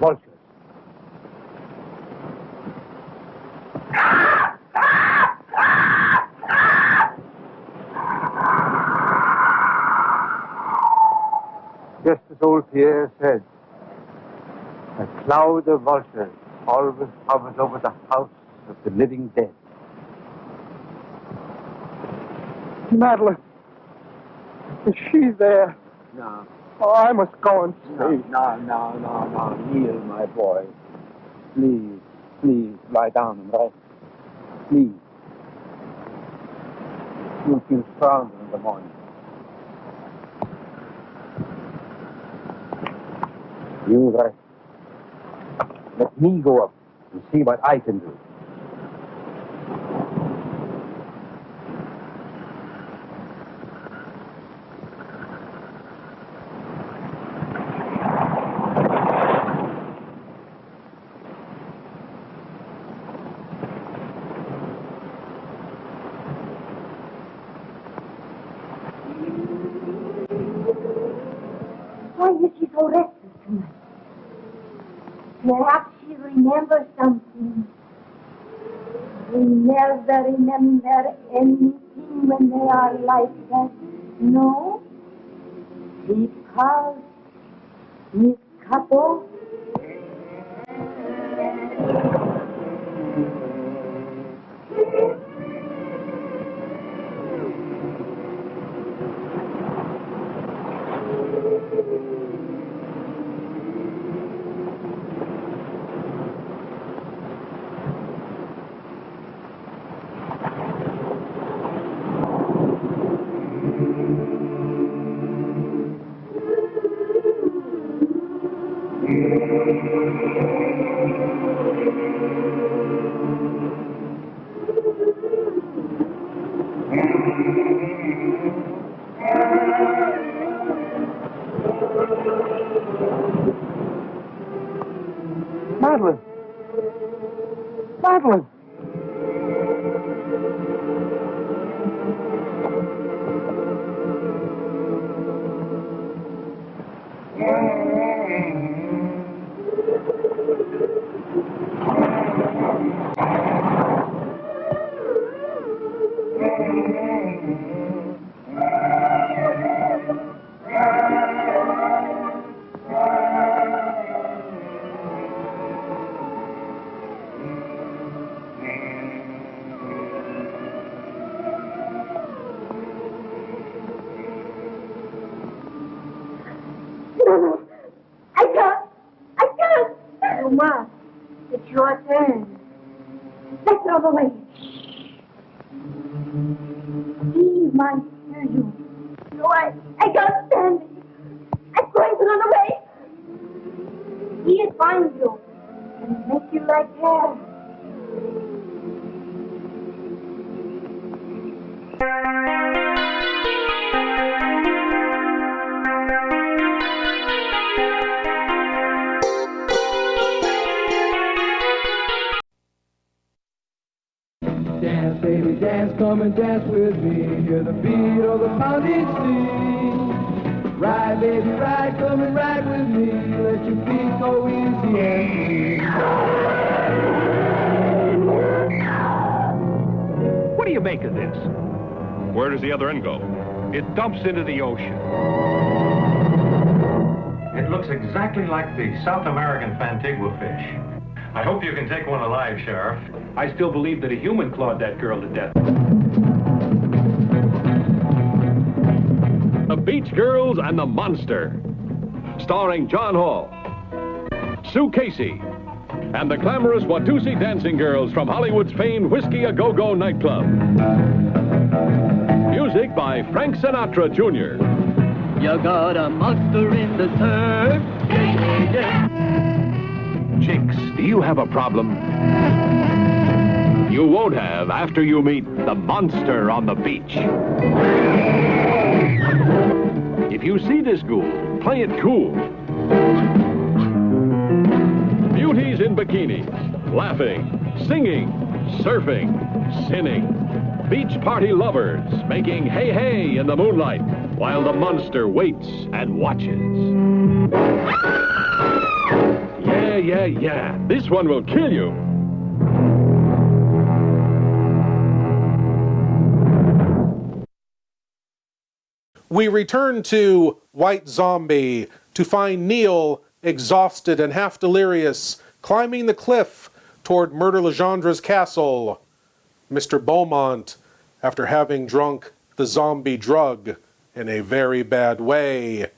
Vultures. Just as old Pierre said, a cloud of vultures always hovers over the house of the living dead. Madeline. Is she there? No. Oh, I must go and see. No, Neil, my boy. Please, lie down and rest. Please. You'll feel stronger in the morning. You rest. Let me go up and see what I can do. Why is she so restless tonight? Perhaps she remembers something. They never remember anything when they are like that. No? Because Miss Capo. Madeline! No, I can't. I can't. You must. It's your turn. Let's throw the way. He might hear you. No, I can't stand it. I'm going to run away. He'll find you and make you like hell. Dance, baby, dance, come and dance with me. Hear the beat of the pounding sea. Ride, baby, ride, come and ride with me. Let your feet go easy. What do you make of this? Where does the other end go? It dumps into the ocean. It looks exactly like the South American Fantigua fish. I hope you can take one alive, Sheriff. I still believe that a human clawed that girl to death. The Beach Girls and the Monster, starring John Hall, Sue Casey, and the glamorous Watusi dancing girls from Hollywood's famed Whiskey A Go-Go nightclub. Music by Frank Sinatra Jr. You got a monster in the surf. Chicks, do you have a problem? You won't have after you meet the monster on the beach. If you see this ghoul, play it cool. Beauties in bikinis, laughing, singing, surfing, sinning. Beach party lovers making hey hey in the moonlight while the monster waits and watches. Yeah. This one will kill you. We return to White Zombie to find Neil, exhausted and half delirious, climbing the cliff toward Murder Legendra's castle. Mr. Beaumont, after having drunk the zombie drug in a very bad way,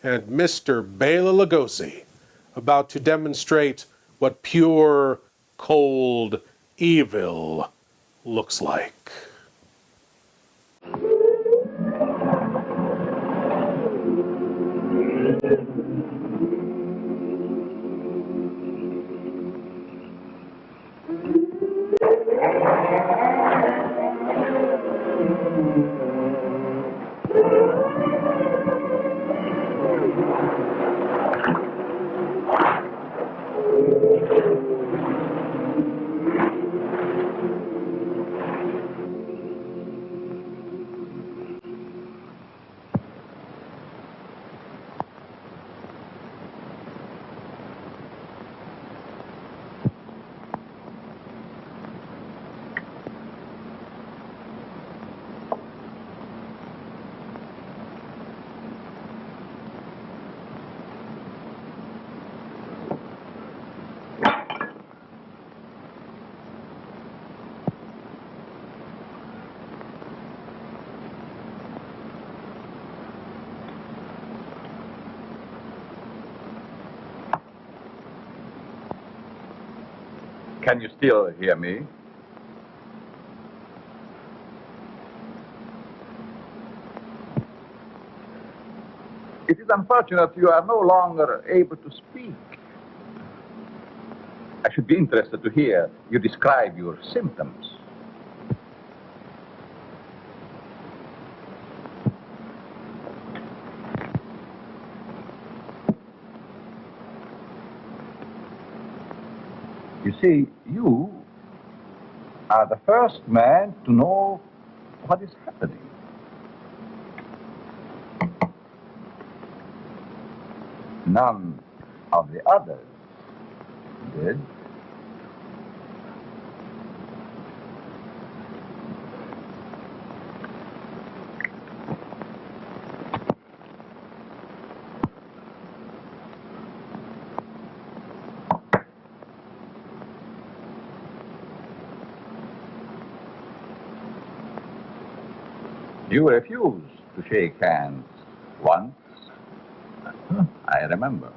and Mr. Bela Lugosi, about to demonstrate what pure, cold evil looks like. Can you still hear me? It is unfortunate you are no longer able to speak. I should be interested to hear you describe your symptoms. You see, you are the first man to know what is happening. None of the others did. You refused to shake hands once. I remember.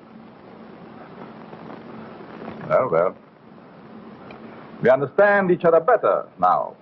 Well, well. We understand each other better now.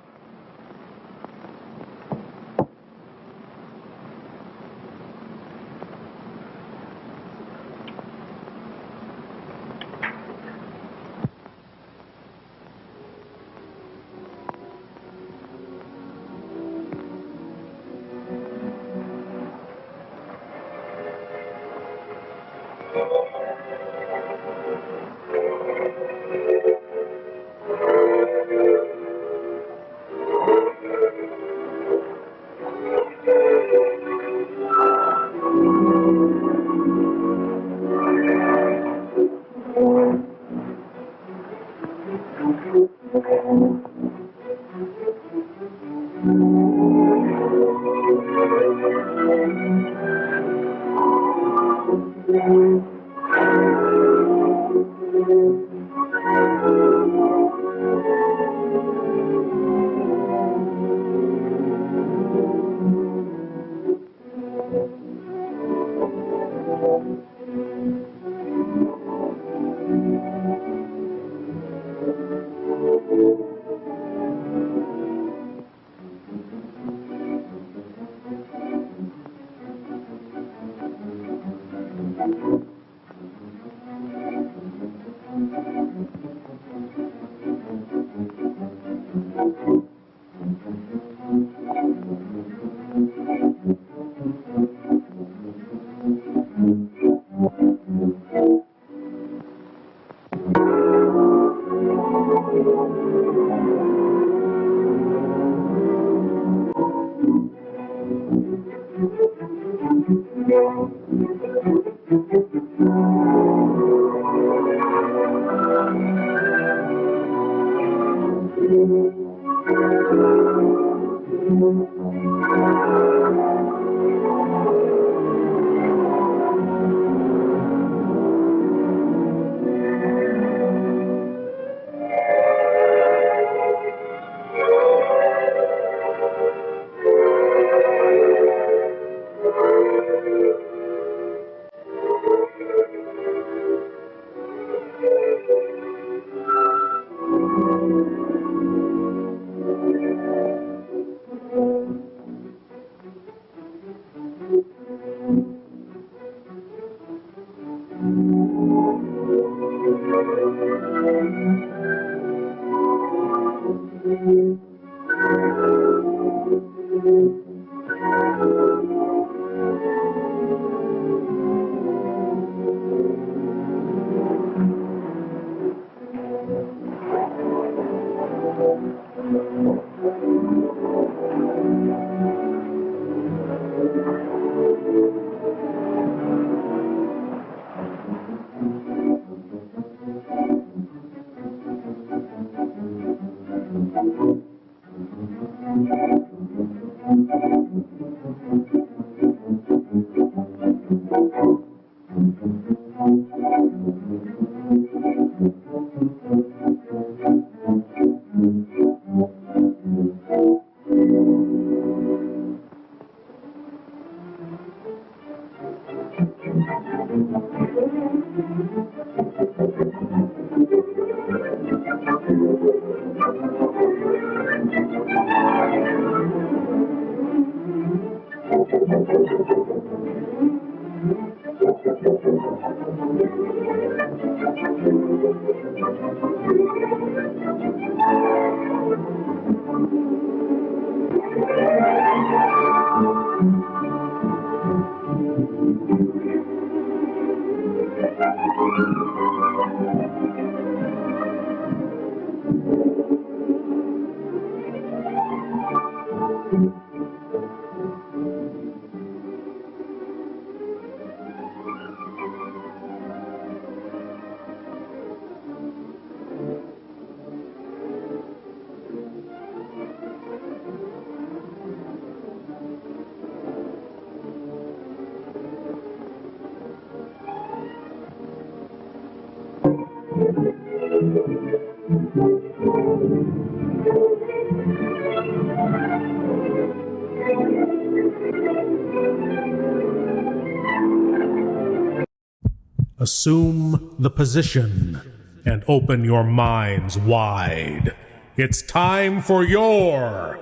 Assume the position and open your minds wide. It's time for your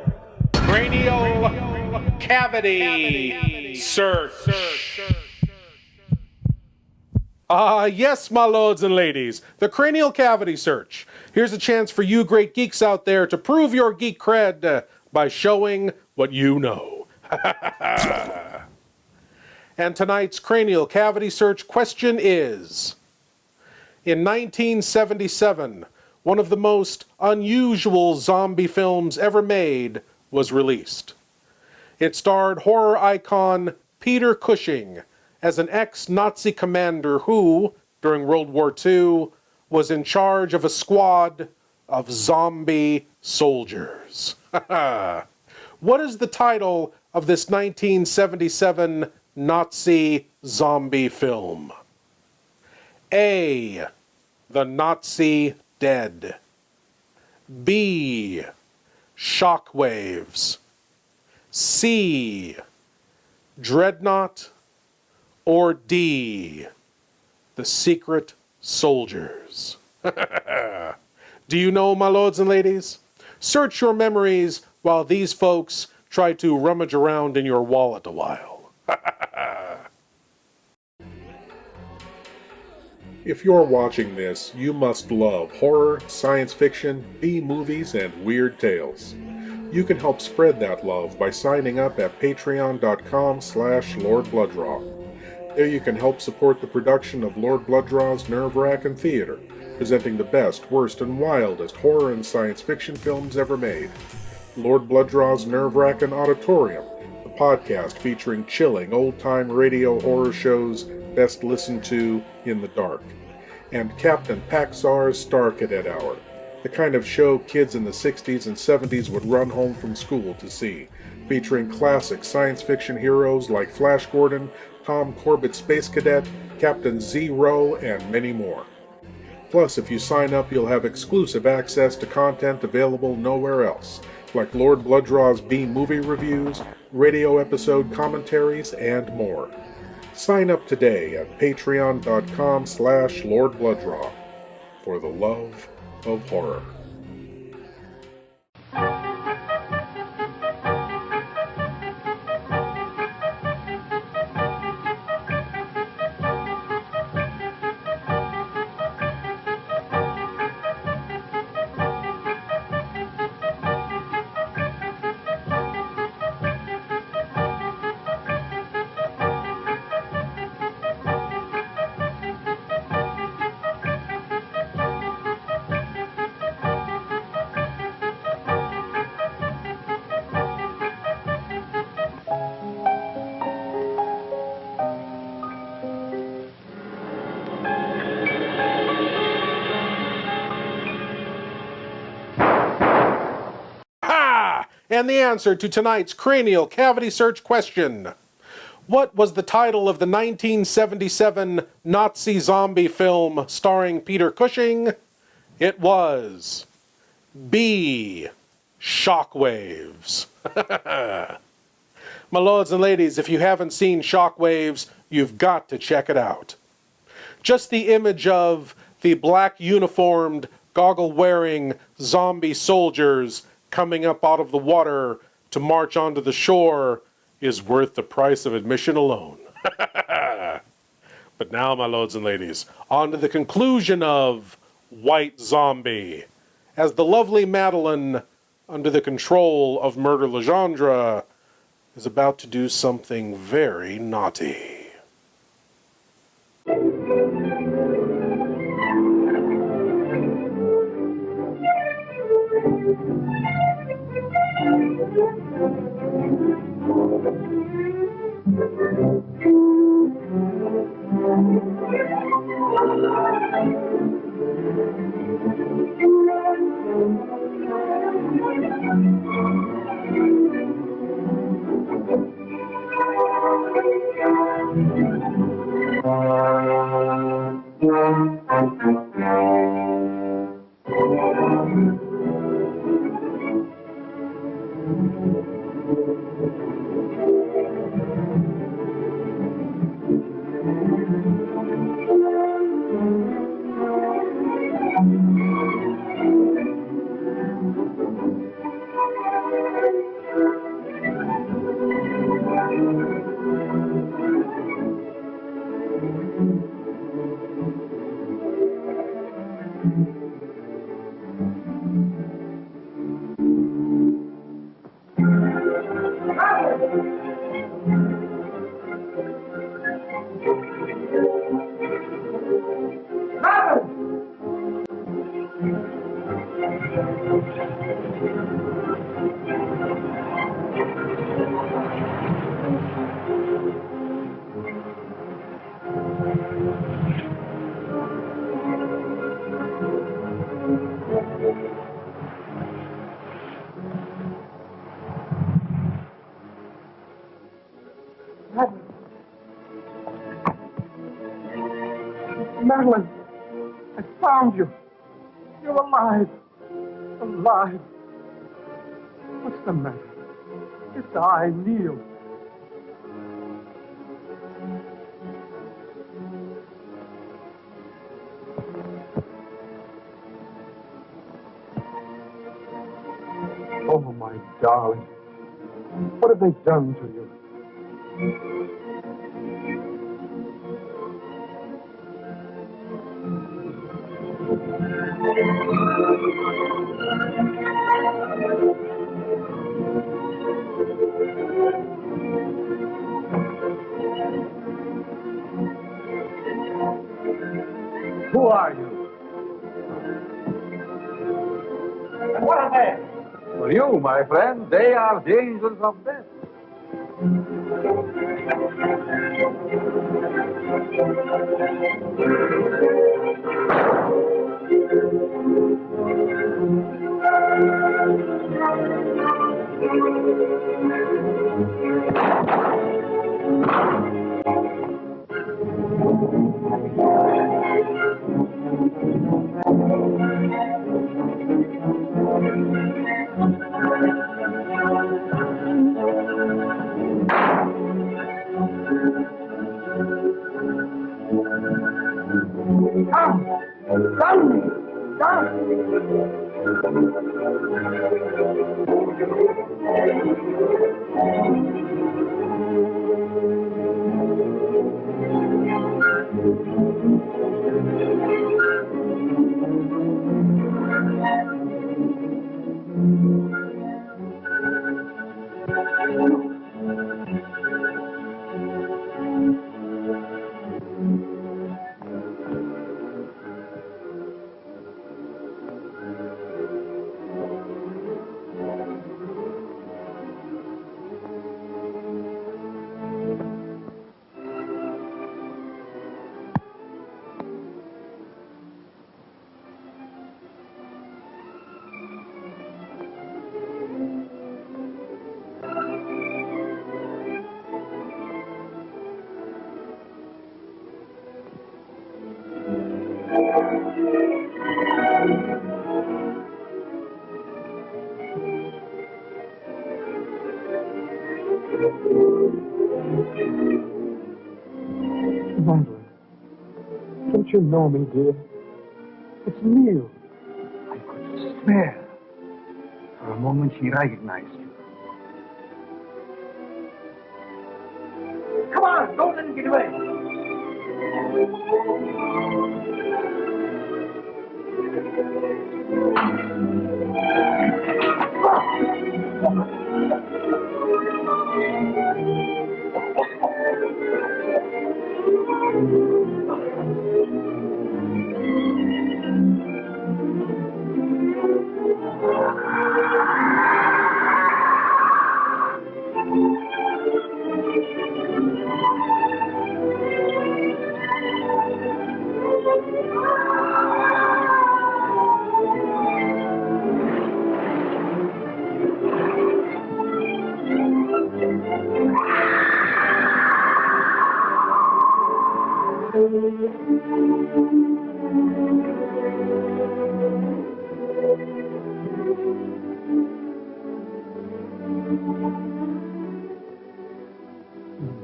cranial cavity search. Yes, my lords and ladies, the cranial cavity search. Here's a chance for you great geeks out there to prove your geek cred by showing what you know. And tonight's cranial cavity search question is: in 1977, one of the most unusual zombie films ever made was released. It starred horror icon Peter Cushing as an ex-Nazi commander who, during World War II, was in charge of a squad of zombie soldiers. What is the title of this 1977 Nazi zombie film? A. The Nazi Dead. B. Shockwaves. C. Dreadnought. Or D. The Secret Soldiers. Do you know, my lords and ladies? Search your memories while these folks try to rummage around in your wallet a while. If you're watching this, you must love horror, science fiction, B-movies, and weird tales. You can help spread that love by signing up at patreon.com/Lord Blood-Rah. There you can help support the production of Lord Blood-Rah's Wrackin Theater, presenting the best, worst, and wildest horror and science fiction films ever made. Lord Blood-Rah's Wrackin Auditorium, the podcast featuring chilling old-time radio horror shows best listened to in the dark. And Captain Paxar's Star Cadet Hour, the kind of show kids in the 60s and 70s would run home from school to see, featuring classic science fiction heroes like Flash Gordon, Tom Corbett Space Cadet, Captain Zero, and many more. Plus, if you sign up, you'll have exclusive access to content available nowhere else, like Lord Blood-Rah's B-movie reviews, radio episode commentaries, and more. Sign up today at patreon.com/Lord Blood-Rah for the love of horror. And the answer to tonight's cranial cavity search question: what was the title of the 1977 Nazi zombie film starring Peter Cushing? It was B. Shockwaves. My lords and ladies, if you haven't seen Shockwaves, you've got to check it out. Just the image of the black uniformed, goggle-wearing zombie soldiers coming up out of the water to march onto the shore is worth the price of admission alone. But now, my lords and ladies, on to the conclusion of White Zombie, as the lovely Madeline, under the control of Murder Legendre, is about to do something very naughty. Madeline, I found you. You're alive. Alive. What's the matter? It's I, Neil. Oh, my darling. What have they done to you? Who are you? And what are they? For you, my friend, they are the angels of death. Madeline, don't you know me, dear? It's Neil. I could swear. For a moment she recognized you. Come on, don't let him get away.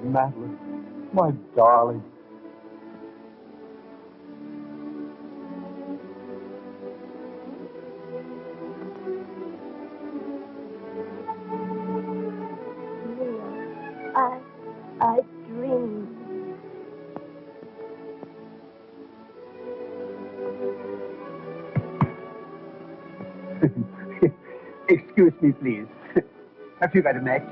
Madeline, my darling. I dreamed. Excuse me, please. Have you got a match?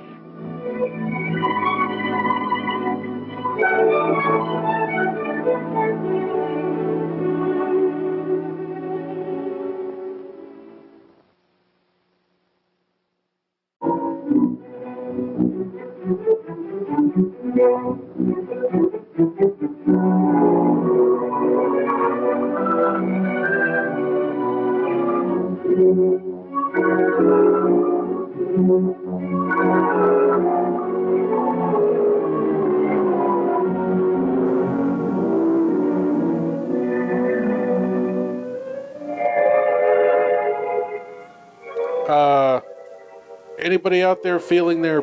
Anybody out there feeling their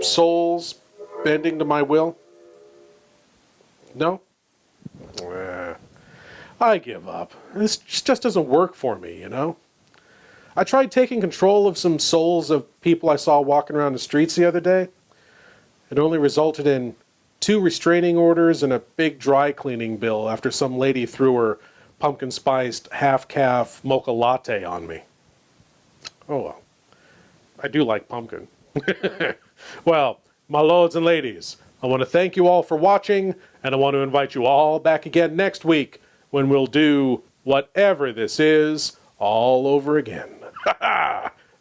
souls bending to my will? No? I give up. This just doesn't work for me, you know? I tried taking control of some souls of people I saw walking around the streets the other day. It only resulted in 2 restraining orders and a big dry cleaning bill after some lady threw her pumpkin-spiced half-calf mocha latte on me. Oh well. I do like pumpkin. Well, my lords and ladies, I want to thank you all for watching, and I want to invite you all back again next week when we'll do whatever this is all over again.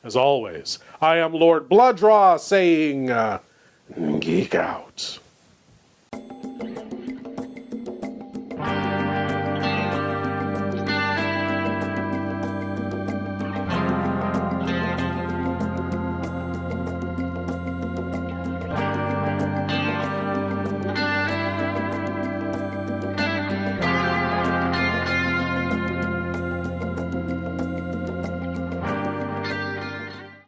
As always, I am Lord Blood-Rah saying, geek out.